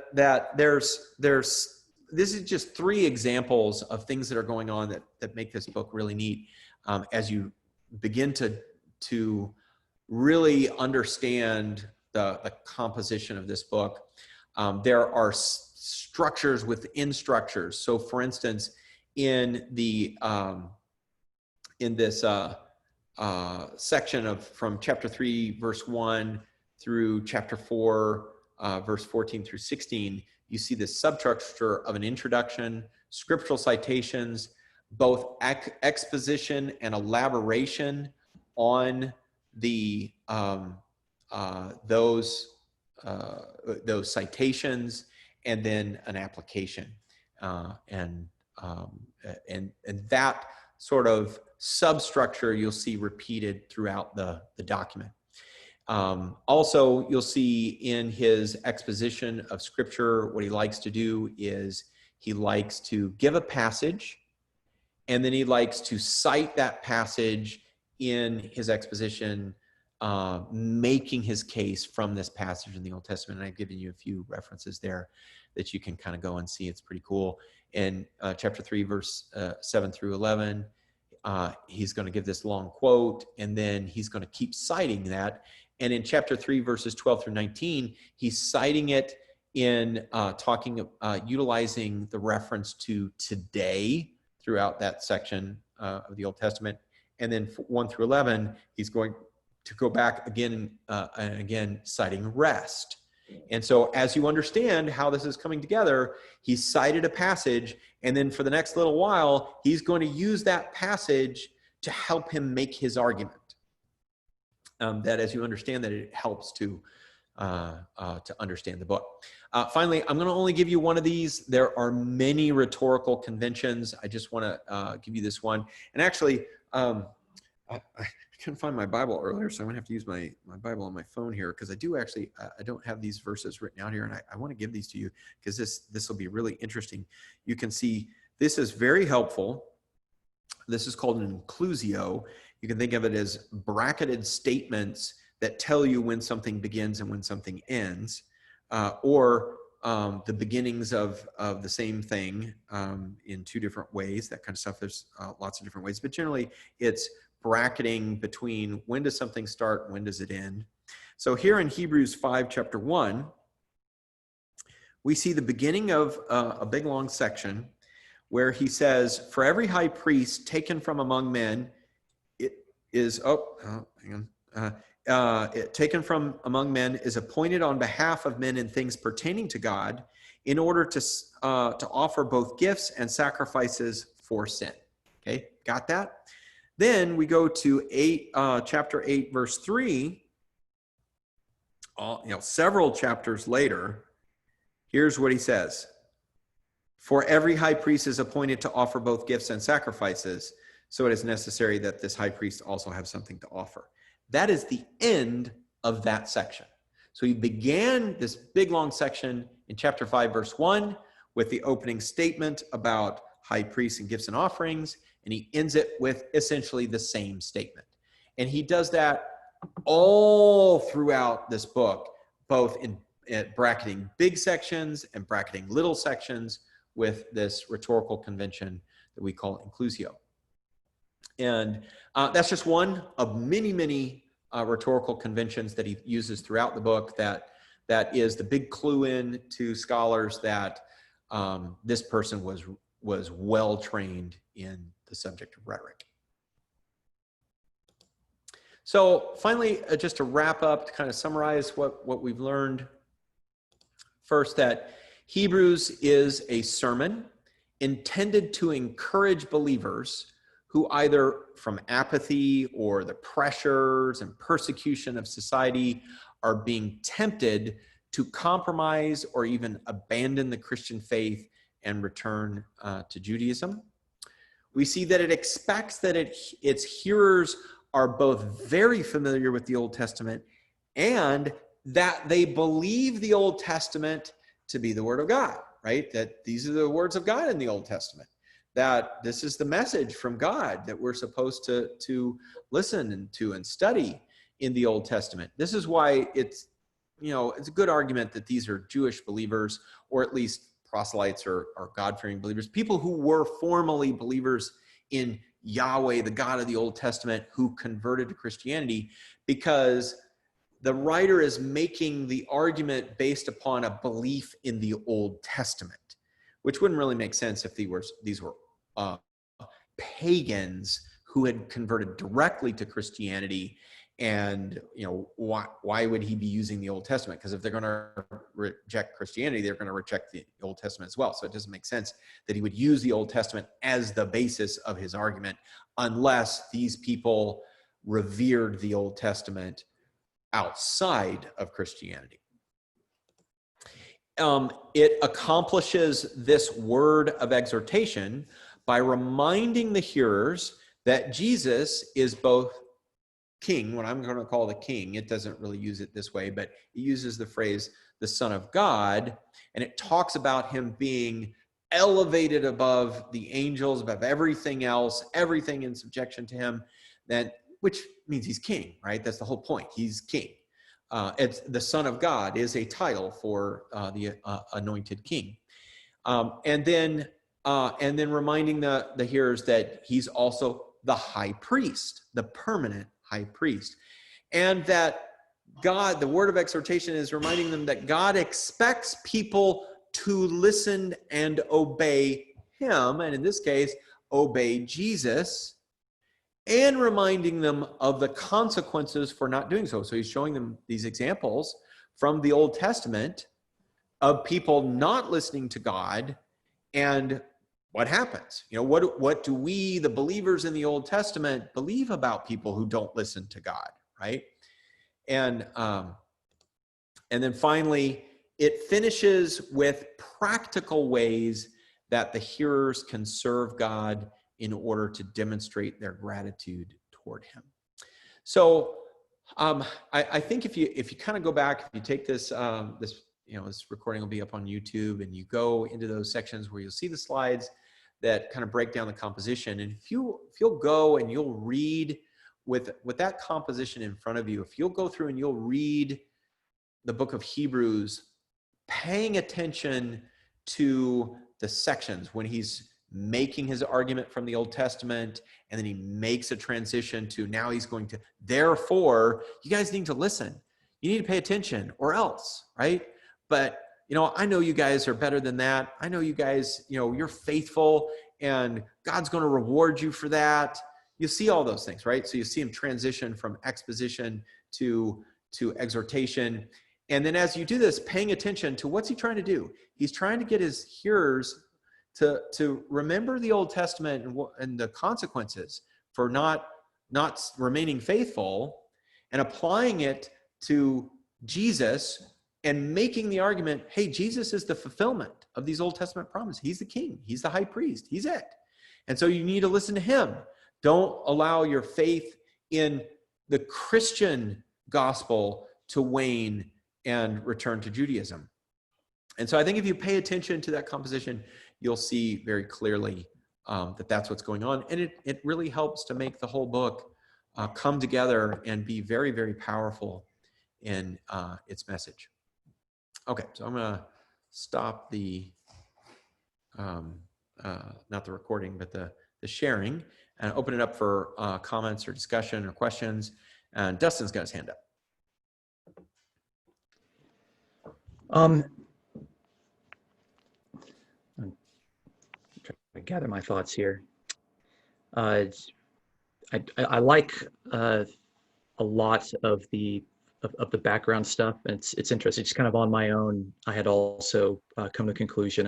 is just 3 examples of things that are going on that make this book really neat. As you begin to really understand the composition of this book, there are structures within structures. So, for instance, in this section from chapter 3, verse 1 through chapter 4, verse 14 through 16, you see this substructure of an introduction, scriptural citations, both exposition and elaboration on those citations, and then an application, and that sort of substructure you'll see repeated throughout the document. Also, you'll see in his exposition of scripture, what he likes to do is he likes to give a passage, and then he likes to cite that passage in his exposition, making his case from this passage in the Old Testament. And I've given you a few references there that you can kind of go and see. It's pretty cool. In chapter 3, verse 7 through 11, he's going to give this long quote, and then he's going to keep citing that. And in chapter 3, verses 12 through 19, he's citing it in utilizing the reference to today throughout that section of the Old Testament. And then 1 through 11, he's going to go back again and again, citing rest. And so as you understand how this is coming together, he cited a passage, and then for the next little while, he's going to use that passage to help him make his argument. That as you understand that, it helps to understand the book. Finally, I'm going to only give you one of these. There are many rhetorical conventions. I just want to give you this one. And actually, I couldn't find my Bible earlier, so I'm going to have to use my Bible on my phone here, because I do actually, I don't have these verses written out here, and I want to give these to you because this will be really interesting. You can see this is very helpful. This is called an inclusio. You can think of it as bracketed statements that tell you when something begins and when something ends, or the beginnings of the same thing in two different ways, that kind of stuff. There's lots of different ways, but generally it's bracketing between when does something start, when does it end. So here in Hebrews 5, chapter 1, we see the beginning of a big long section where he says, for every high priest taken from among men, taken from among men is appointed on behalf of men in things pertaining to God, in order to offer both gifts and sacrifices for sin. Okay, got that? Then we go to chapter 8, verse 3. Several chapters later, here's what he says. For every high priest is appointed to offer both gifts and sacrifices, so it is necessary that this high priest also have something to offer. That is the end of that section. So he began this big long section in chapter 5, verse 1, with the opening statement about high priests and gifts and offerings, and he ends it with essentially the same statement. And he does that all throughout this book, both in bracketing big sections and bracketing little sections with this rhetorical convention that we call inclusio. And that's just one of many, many rhetorical conventions that he uses throughout the book that is the big clue in to scholars that this person was well trained in the subject of rhetoric. So finally, just to wrap up, to kind of summarize what we've learned. First, that Hebrews is a sermon intended to encourage believers who either from apathy or the pressures and persecution of society are being tempted to compromise or even abandon the Christian faith and return to Judaism. We see that it expects that its hearers are both very familiar with the Old Testament and that they believe the Old Testament to be the Word of God, right? That these are the words of God in the Old Testament, that this is the message from God that we're supposed to listen to and study in the Old Testament. This is why it's a good argument that these are Jewish believers, or at least proselytes or God-fearing believers, people who were formerly believers in Yahweh, the God of the Old Testament, who converted to Christianity, because the writer is making the argument based upon a belief in the Old Testament, which wouldn't really make sense if these were pagans who had converted directly to Christianity. And why would he be using the Old Testament? Because if they're going to reject Christianity, they're going to reject the Old Testament as well. So it doesn't make sense that he would use the Old Testament as the basis of his argument, unless these people revered the Old Testament outside of Christianity. It accomplishes this word of exhortation by reminding the hearers that Jesus is both King, what I'm going to call the King. It doesn't really use it this way, but it uses the phrase the Son of God, and it talks about him being elevated above the angels, above everything else, everything in subjection to him, which means he's king, right? That's the whole point. He's king. It's the Son of God is a title for the anointed king. And then reminding the hearers that he's also the high priest, the permanent high priest, and that God, the word of exhortation is reminding them that God expects people to listen and obey him, and in this case, obey Jesus, and reminding them of the consequences for not doing so. So he's showing them these examples from the Old Testament of people not listening to God, and what happens. What do we, the believers in the Old Testament, believe about people who don't listen to God, right? And then finally, it finishes with practical ways that the hearers can serve God in order to demonstrate their gratitude toward him. So I think if you kind of go back, if you take this this recording will be up on YouTube, and you go into those sections where you'll see the slides that kind of break down the composition. And if you'll go and you'll read with that composition in front of you, if you'll go through and you'll read the book of Hebrews, paying attention to the sections when he's making his argument from the Old Testament, and then he makes a transition to now he's going to, therefore, you guys need to listen. You need to pay attention or else, right? But, I know you guys are better than that. I know you guys, you're faithful, and God's going to reward you for that. You see all those things, right? So you see him transition from exposition to exhortation. And then as you do this, paying attention to what's he trying to do? He's trying to get his hearers to remember the Old Testament and the consequences for not remaining faithful, and applying it to Jesus and making the argument, hey, Jesus is the fulfillment of these Old Testament promises. He's the king. He's the high priest. He's it. And so you need to listen to him. Don't allow your faith in the Christian gospel to wane and return to Judaism. And so I think if you pay attention to that composition, you'll see very clearly that that's what's going on. And it really helps to make the whole book come together and be very, very powerful in its message. Okay, so I'm going to stop the, not the recording, but the sharing, and open it up for comments or discussion or questions. And Dustin's got his hand up. I'm trying to gather my thoughts here. I like a lot of the background stuff, and it's interesting. It's kind of on my own. I had also come to the conclusion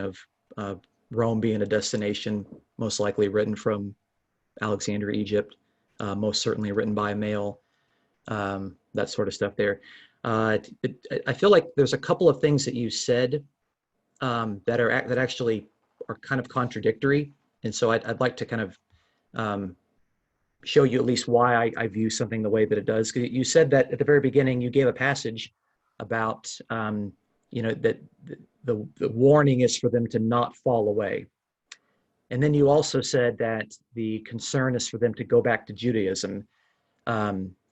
of Rome being a destination, most likely written from Alexandria, Egypt, most certainly written by a male, that sort of stuff there. I feel like there's a couple of things that you said that actually are kind of contradictory, and so I'd like to kind of show you at least why I view something the way that it does. Because you said that at the very beginning you gave a passage about that the warning is for them to not fall away, and then you also said that the concern is for them to go back to Judaism.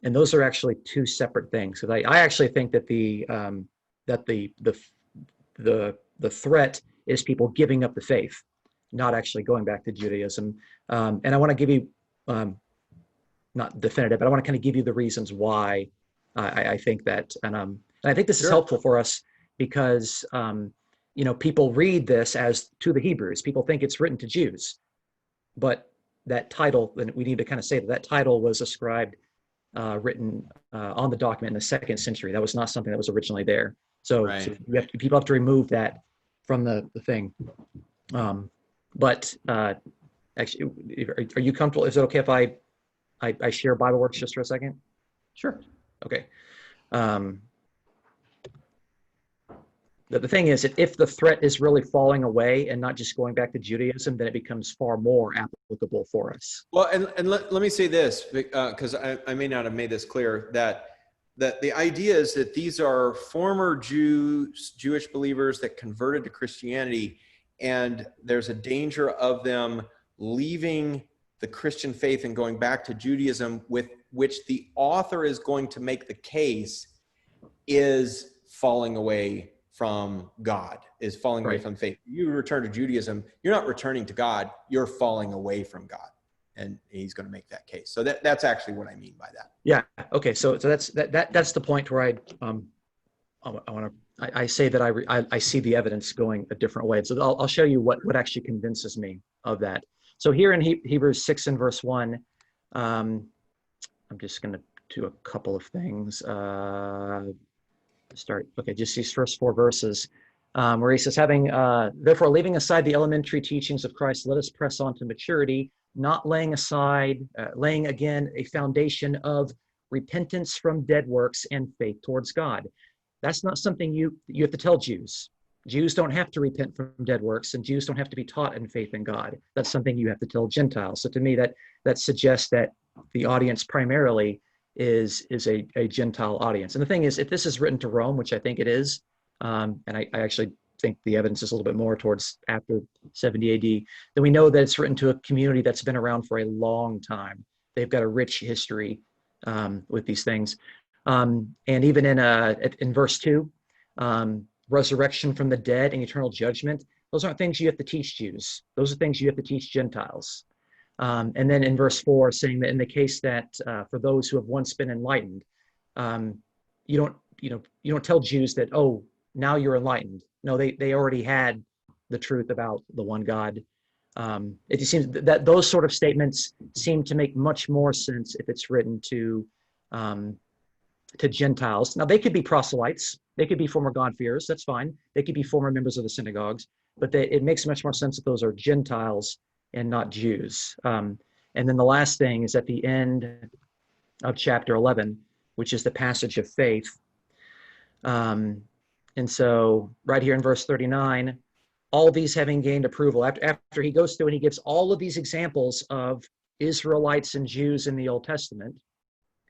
And those are actually two separate things. So I actually think that the threat is people giving up the faith, not actually going back to Judaism. And I want to give you, not definitive, but I want to kind of give you the reasons why I think that. And I think this is helpful for us because people read this as to the Hebrews. People think it's written to Jews, but that title, and we need to kind of say that title was ascribed, written on the document in the 2nd century. That was not something that was originally there. So, right. So people have to remove that from the thing. But actually, are you comfortable? Is it okay if I share BibleWorks just for a second? Sure. Okay. The thing is that if the threat is really falling away and not just going back to Judaism, then it becomes far more applicable for us. Well, and let me say this, because I may not have made this clear, that the idea is that these are former Jewish believers that converted to Christianity, and there's a danger of them leaving the Christian faith and going back to Judaism, with which the author is going to make the case is falling away from God, is falling away from faith. You return to Judaism, you're not returning to God, you're falling away from God. and he's going to make that case. So that's actually what I mean by that. Yeah. Okay. So that's that's the point where I want to. I say that I see the evidence going a different way. So I'll show you what actually convinces me of that. So here in Hebrews 6 and verse 1, I'm just going to do a couple of things. Okay, just these first four verses, where he says, therefore, leaving aside the elementary teachings of Christ, let us press on to maturity, not laying again a foundation of repentance from dead works and faith towards God. That's not something you have to tell Jews. Jews don't have to repent from dead works, and Jews don't have to be taught in faith in God. That's something you have to tell Gentiles. So to me, that suggests that the audience primarily is a Gentile audience. And the thing is, if this is written to Rome, which I think it is, and I actually think the evidence is a little bit more towards after 70 AD, then we know that it's written to a community that's been around for a long time. They've got a rich history with these things. And even in verse 2, resurrection from the dead and eternal judgment, those aren't things you have to teach Jews. Those are things you have to teach Gentiles. And then in verse 4, saying that in the case that for those who have once been enlightened, you don't tell Jews that, oh, now you're enlightened. No, they already had the truth about the one God. It just seems that those sort of statements seem to make much more sense if it's written to Gentiles. Now, they could be proselytes. They could be former God-fearers. That's fine. They could be former members of the synagogues. But it makes much more sense that those are Gentiles and not Jews. And then the last thing is at the end of chapter 11, which is the passage of faith. And so right here in verse 39, all these having gained approval, after he goes through and he gives all of these examples of Israelites and Jews in the Old Testament,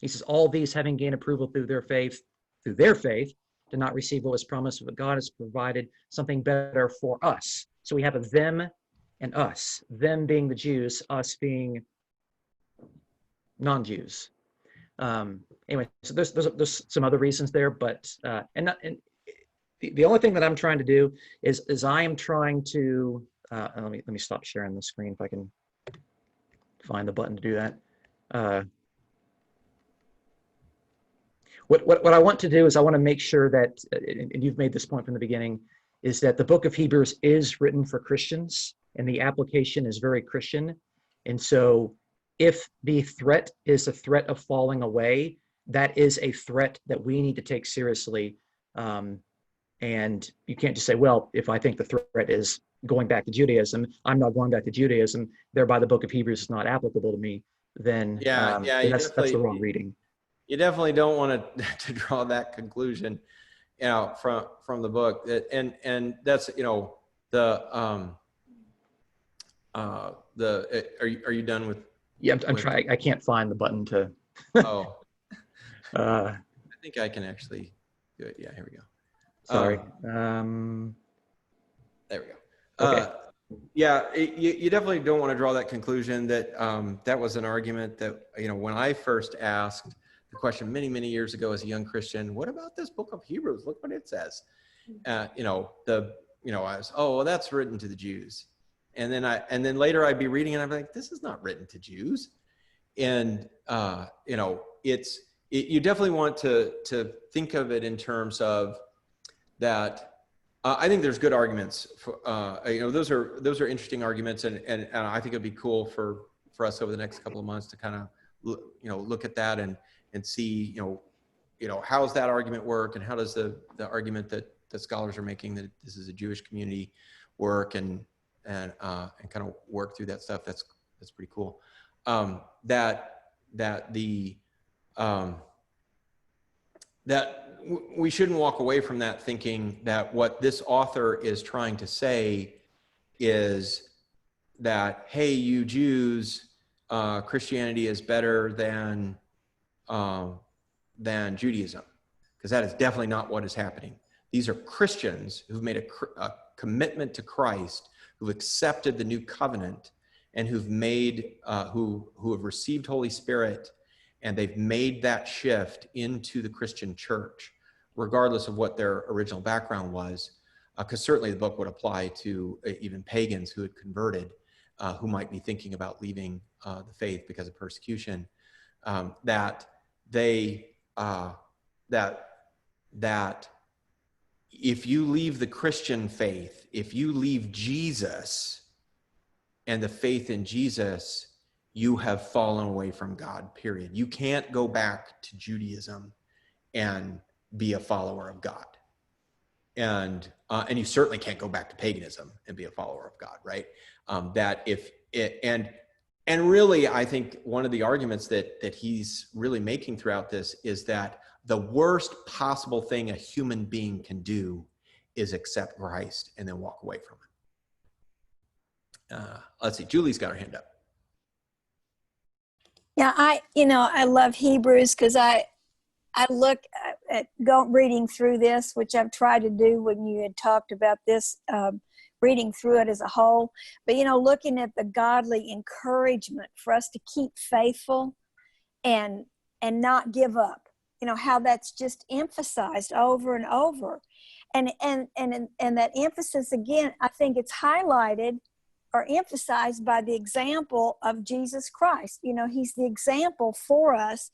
he says, all these having gained approval through their faith, did not receive what was promised, but God has provided something better for us. So we have a them and us, them being the Jews, us being non-Jews. Anyway, so there's some other reasons there, but and the only thing that I'm trying to do is I am trying to let me stop sharing the screen if I can find the button to do that. What I want to do is I want to make sure that, and you've made this point from the beginning, is that the book of Hebrews is written for Christians and the application is very Christian. And so if the threat is a threat of falling away, that is a threat that we need to take seriously. And you can't just say, well, if I think the threat is going back to Judaism, I'm not going back to Judaism, thereby the book of Hebrews is not applicable to me, then that's the wrong reading. You definitely don't want to draw that conclusion, from the book. And that's, are you done with? Yeah, I'm trying. I can't find the button to. Oh, I think I can actually do it. Yeah, here we go. Sorry. There we go. Okay. Yeah, you definitely don't want to draw that conclusion that that was an argument that, when I first asked the question many years ago as a young Christian, what about this book of Hebrews? Look what it says. I was, oh, well, that's written to the Jews. And then later I'd be reading and I'd be like, this is not written to Jews. And, you definitely want to think of it in terms of that. I think there's good arguments for, those are interesting arguments. And I think it'd be cool for us over the next couple of months to kind of, look at that and see, how's that argument work, and how does the argument that scholars are making that this is a Jewish community work, and kind of work through that stuff. That's pretty cool. That we shouldn't walk away from that thinking that what this author is trying to say is that, hey, you Jews, Christianity is better than Judaism, because that is definitely not what is happening. These are Christians who've made a commitment to Christ, who've accepted the new covenant, and who've made who have received Holy Spirit, and they've made that shift into the Christian church, regardless of what their original background was, because certainly the book would apply to even pagans who had converted. who might be thinking about leaving the faith because of persecution, that they that if you leave the Christian faith, if you leave Jesus and the faith in Jesus, you have fallen away from God, period. You can't go back to Judaism and be a follower of God. And you certainly can't go back to paganism and be a follower of God, right? That if it, and really, I think one of the arguments that he's really making throughout this is that the worst possible thing a human being can do is accept Christ and then walk away from him. Let's see, Julie's got her hand up. Yeah, I love Hebrews because I look at reading through this, which I've tried to do when you had talked about this, reading through it as a whole. But, looking at the godly encouragement for us to keep faithful and not give up, how that's just emphasized over and over. And that emphasis, again, I think it's highlighted or emphasized by the example of Jesus Christ. He's the example for us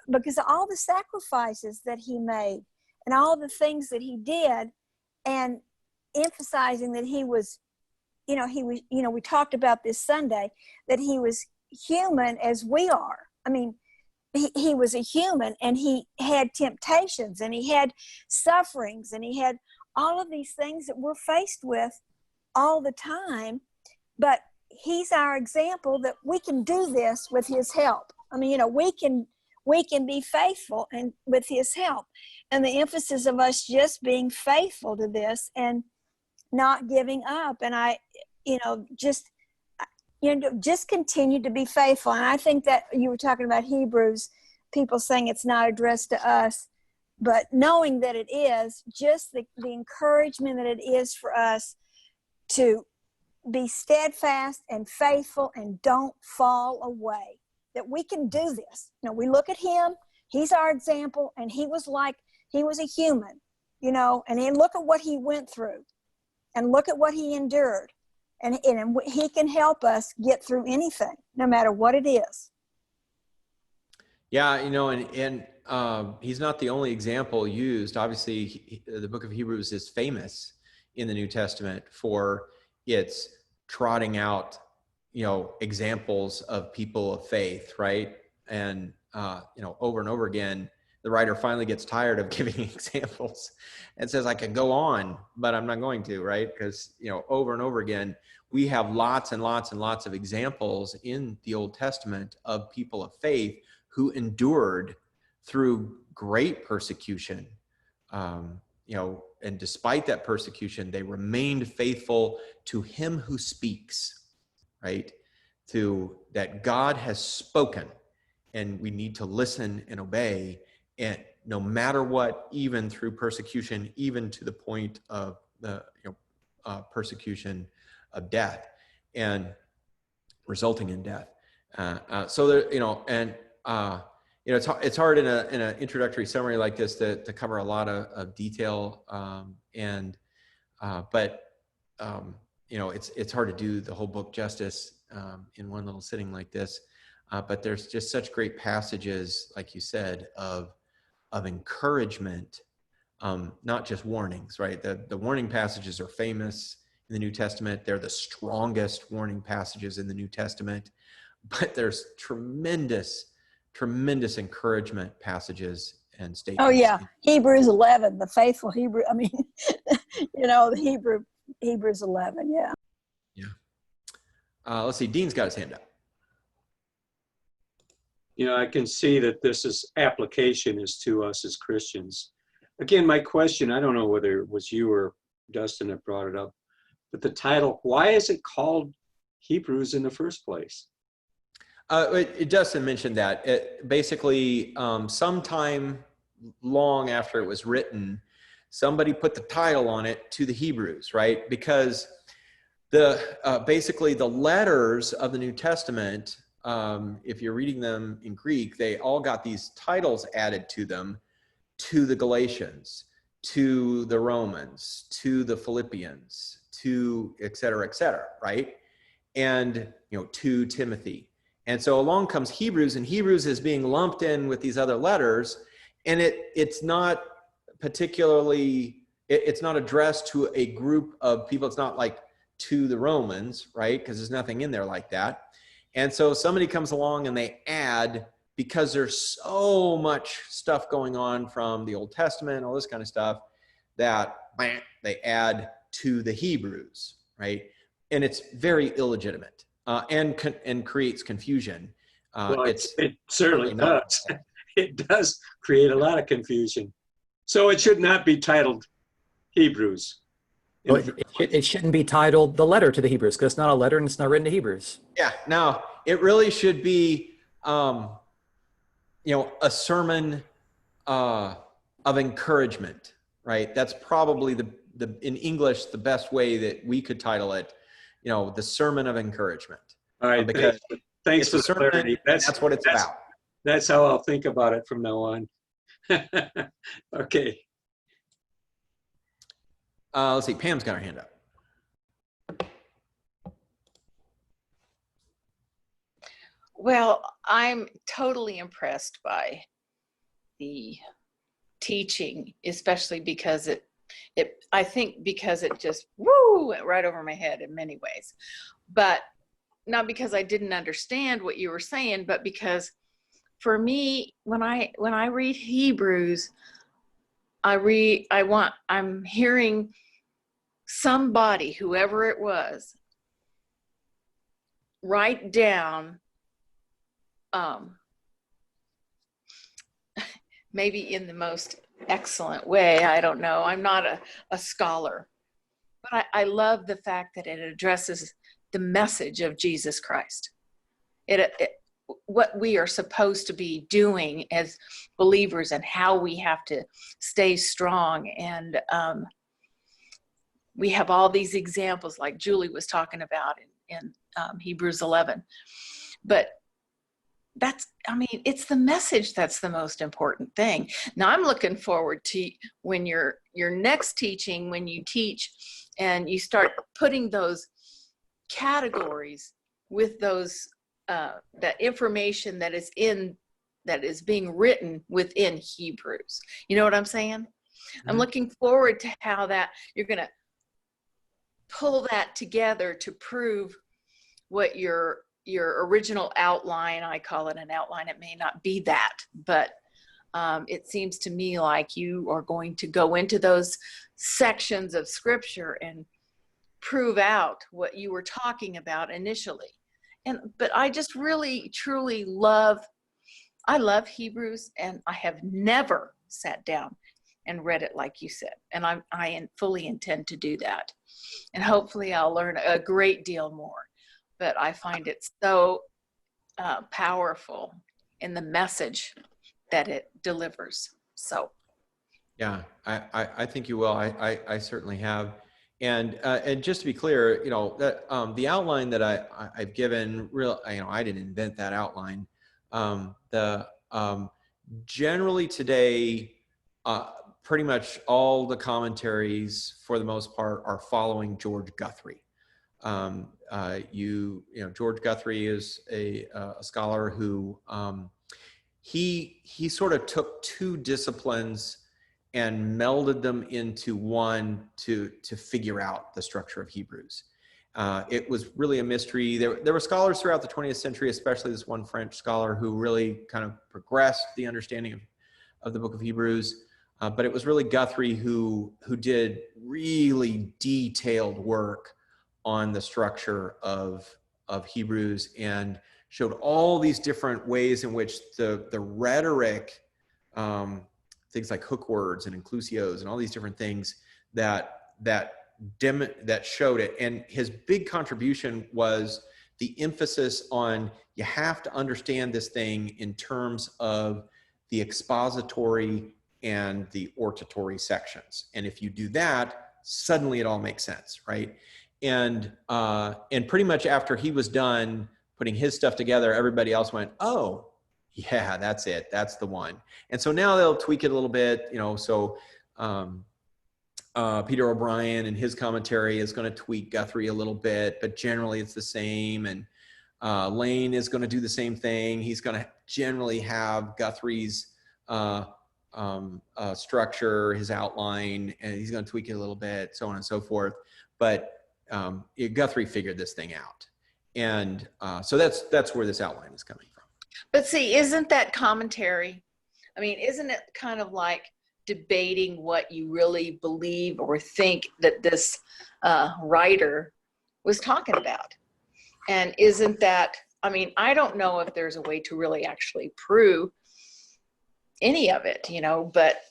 because of all the sacrifices that he made and all the things that he did, and emphasizing that he was, we talked about this Sunday, that he was human as we are. I mean, he was a human, and he had temptations, and he had sufferings, and he had all of these things that we're faced with all the time. But he's our example that we can do this with his help. I mean, we can be faithful and with his help, and the emphasis of us just being faithful to this and not giving up. And just continue to be faithful. And I think that you were talking about Hebrews, people saying it's not addressed to us, but knowing that it is, just the encouragement that it is for us to be steadfast and faithful and don't fall away, that we can do this. We look at him, he's our example, and he was a human, and then look at what he went through and look at what he endured. And he can help us get through anything, no matter what it is. Yeah, and he's not the only example used. Obviously, the book of Hebrews is famous in the New Testament for its trotting out, examples of people of faith, right? And, over and over again, the writer finally gets tired of giving examples and says, I can go on, but I'm not going to, right? Because, over and over again, we have lots and lots and lots of examples in the Old Testament of people of faith who endured through great persecution, and despite that persecution, they remained faithful to him who speaks, right? To that God has spoken, and we need to listen and obey, and no matter what, even through persecution, even to the point of the persecution of death and resulting in death. So there, it's hard in an introductory summary like this to cover a lot of detail, but it's hard to do the whole book justice in one little sitting like this. But there's just such great passages, like you said, of encouragement, not just warnings, right? The warning passages are famous in the New Testament. They're the strongest warning passages in the New Testament, but there's tremendous encouragement passages and statements. Oh yeah, Hebrews 11, the faithful Hebrew. I mean, the Hebrews 11. Yeah. Yeah. Let's see. Dean's got his hand up. I can see that application is to us as Christians. Again, my question, I don't know whether it was you or Dustin that brought it up, but the title, why is it called Hebrews in the first place? Dustin mentioned that. Basically, sometime long after it was written, somebody put the title on it to the Hebrews, right? Because basically the letters of the New Testament, if you're reading them in Greek, they all got these titles added to them, to the Galatians, to the Romans, to the Philippians, to et cetera, right? and, you know, to Timothy. And so along comes Hebrews, and Hebrews is being lumped in with these other letters, and it's not particularly, it's not addressed to a group of people. It's not like to the Romans, right? Because there's nothing in there like that. And so somebody comes along and they add, because there's so much stuff going on from the Old Testament, all this kind of stuff, that they add to the Hebrews, right? And it's very illegitimate, and creates confusion. Well, It's it certainly certainly not. does. It does create a lot of confusion. So it should not be titled Hebrews. Well, it shouldn't be titled the letter to the Hebrews, because it's not a letter and it's not written to Hebrews. Yeah, no, it really should be, you know, a sermon of encouragement, right? That's probably in English, the best way that we could title it, you know, the sermon of encouragement. All right, Because thanks it's for a the sermon, clarity. that's what it's about. That's how I'll think about it from now on. Okay. Let's see, Pam's got her hand up. Well, I'm totally impressed by the teaching, especially because I think because it just went right over my head in many ways. But not because I didn't understand what you were saying, but because for me, when I read Hebrews, I'm hearing somebody, whoever it was, write down maybe in the most excellent way. I don't know. I'm not a scholar, but I love the fact that it addresses the message of Jesus Christ. What we are supposed to be doing as believers and how we have to stay strong. And we have all these examples like Julie was talking about in Hebrews 11. But it's the message that's the most important thing. Now I'm looking forward to when your next teaching, when you teach and you start putting those categories with those that information that is being written within Hebrews. You know what I'm saying? Mm-hmm. I'm looking forward to how that you're going to pull that together to prove what your original outline, I call it an outline, it may not be that, but it seems to me like you are going to go into those sections of scripture and prove out what you were talking about initially. But I just really, truly love Hebrews, and I have never sat down and read it like you said. And I fully intend to do that. And hopefully I'll learn a great deal more. But I find it so powerful in the message that it delivers. So, yeah, I think you will. I certainly have, and just to be clear, you know, that the outline that I've given, I didn't invent that outline. Generally today, pretty much all the commentaries, for the most part, are following George Guthrie. George Guthrie is a scholar who he sort of took two disciplines and melded them into one to figure out the structure of Hebrews. It was really a mystery. There were scholars throughout the 20th century, especially this one French scholar, who really kind of progressed the understanding of the book of Hebrews. But it was really Guthrie who did really detailed work on the structure of Hebrews, and showed all these different ways in which the rhetoric, things like hook words and inclusios and all these different things that showed it. And his big contribution was the emphasis on, you have to understand this thing in terms of the expository and the oratory sections. And if you do that, suddenly it all makes sense, right? And pretty much after he was done putting his stuff together, everybody else went, oh, yeah, that's it. That's the one. And so now they'll tweak it a little bit, you know, so Peter O'Brien in his commentary is going to tweak Guthrie a little bit, but generally it's the same. And Lane is going to do the same thing. He's going to generally have Guthrie's structure, his outline, and he's going to tweak it a little bit, so on and so forth. But Guthrie figured this thing out. And so that's where this outline is coming from. But see, isn't that commentary? I mean, isn't it kind of like debating what you really believe or think that this writer was talking about? And isn't that, I mean, I don't know if there's a way to really actually prove any of it, you know, but,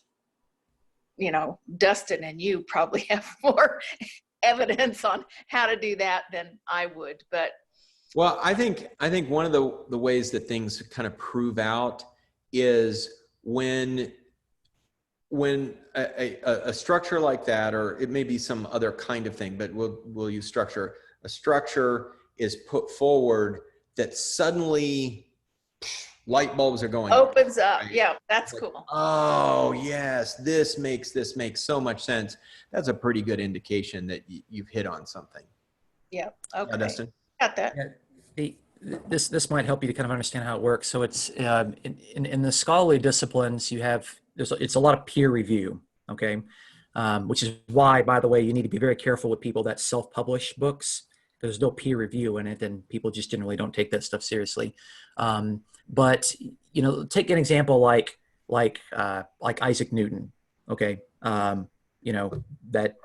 you know, Dustin and you probably have more evidence on how to do that than I would. But well, I think one of the ways that things kind of prove out is when a structure like that, or it may be some other kind of thing, but we'll use structure. A structure is put forward that suddenly light bulbs are going opens up. Right? Yeah, that's like, cool. Oh yes, this makes so much sense. That's a pretty good indication that you've hit on something. Yeah. Okay. Dustin? Got that. Yeah, this might help you to kind of understand how it works. So it's in the scholarly disciplines, it's a lot of peer review, okay, which is why, by the way, you need to be very careful with people that self-publish books. There's no peer review in it, and people just generally don't take that stuff seriously. But you know, take an example like Isaac Newton, okay, you know, that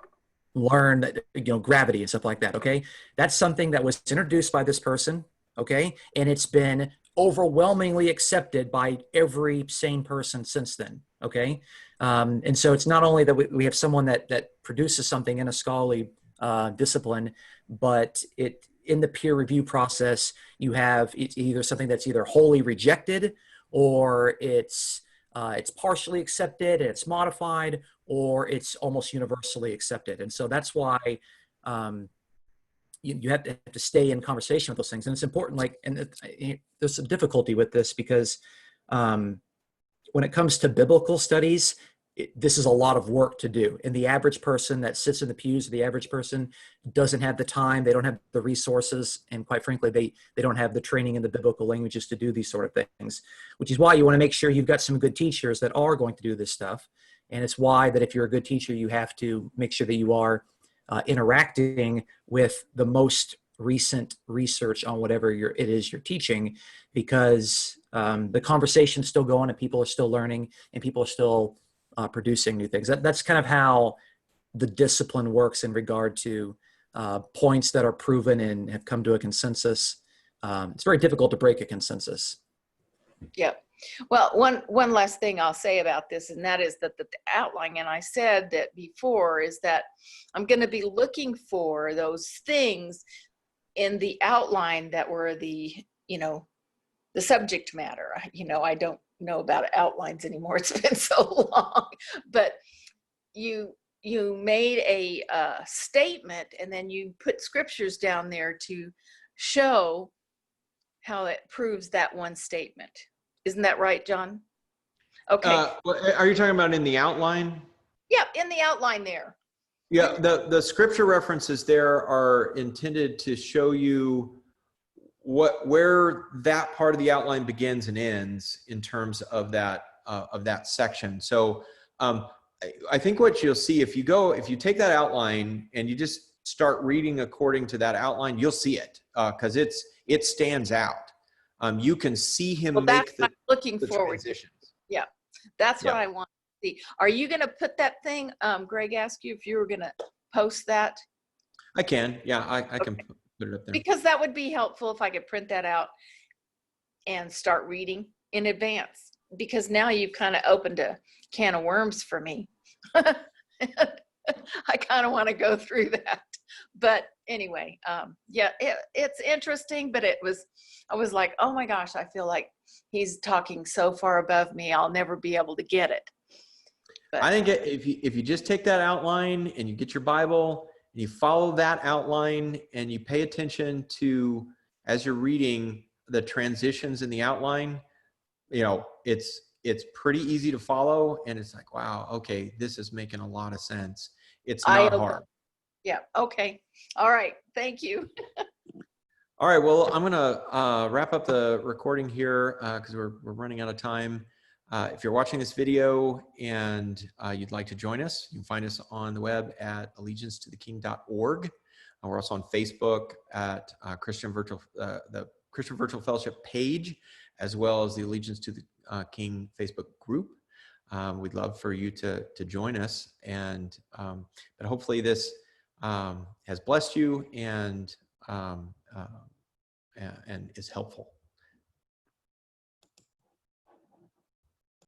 learned, you know, gravity and stuff like that. Okay, that's something that was introduced by this person. Okay, and it's been overwhelmingly accepted by every sane person since then. Okay, and so it's not only that we have someone that produces something in a scholarly discipline, but in the peer review process, it's either something that's either wholly rejected, or it's partially accepted and it's modified, or it's almost universally accepted. And so that's why you have to stay in conversation with those things. And it's important, there's some difficulty with this because when it comes to biblical studies, this is a lot of work to do. And the average person that sits in the pews, the average person doesn't have the time, they don't have the resources, and quite frankly, they don't have the training in the biblical languages to do these sort of things, which is why you want to make sure you've got some good teachers that are going to do this stuff. And it's why that if you're a good teacher, you have to make sure that you are interacting with the most recent research on whatever it is you're teaching, because the conversation's still going and people are still learning and people are still producing new things. That's kind of how the discipline works in regard to points that are proven and have come to a consensus. It's very difficult to break a consensus. Yep. Well, one last thing I'll say about this, and that is that the outline, and I said that before, is that I'm going to be looking for those things in the outline that were the subject matter. I don't know about outlines anymore. It's been so long, but you made a statement, and then you put scriptures down there to show how it proves that one statement. Isn't that right, John? Okay. Are you talking about in the outline? Yeah, in the outline there. Yeah, the scripture references there are intended to show you where that part of the outline begins and ends in terms of that section. So I think what you'll see if you take that outline and you just start reading according to that outline, you'll see it because it stands out. You can see him make the looking forward transitions. Yeah, that's what I want to see. Are you going to put that thing? Greg asked you if you were going to post that. I can. Yeah, I can put it up there. Because that would be helpful if I could print that out and start reading in advance. Because now you've kind of opened a can of worms for me. I kind of want to go through that. But anyway, it's interesting, but I was like, oh my gosh, I feel like he's talking so far above me, I'll never be able to get it. But I think if you just take that outline and you get your Bible and you follow that outline and you pay attention to, as you're reading, the transitions in the outline, it's pretty easy to follow, and it's like, wow, okay, this is making a lot of sense. It's I not hope- hard. Yeah. Okay. All right. Thank you. All right, well, I'm gonna wrap up the recording here because we're running out of time. If you're watching this video and you'd like to join us, you can find us on the web at allegiancetotheking.org. We're also on Facebook at the Christian Virtual Fellowship page, as well as the Allegiance to the King Facebook group. We'd love for you to join us, and but hopefully this has blessed you and is helpful.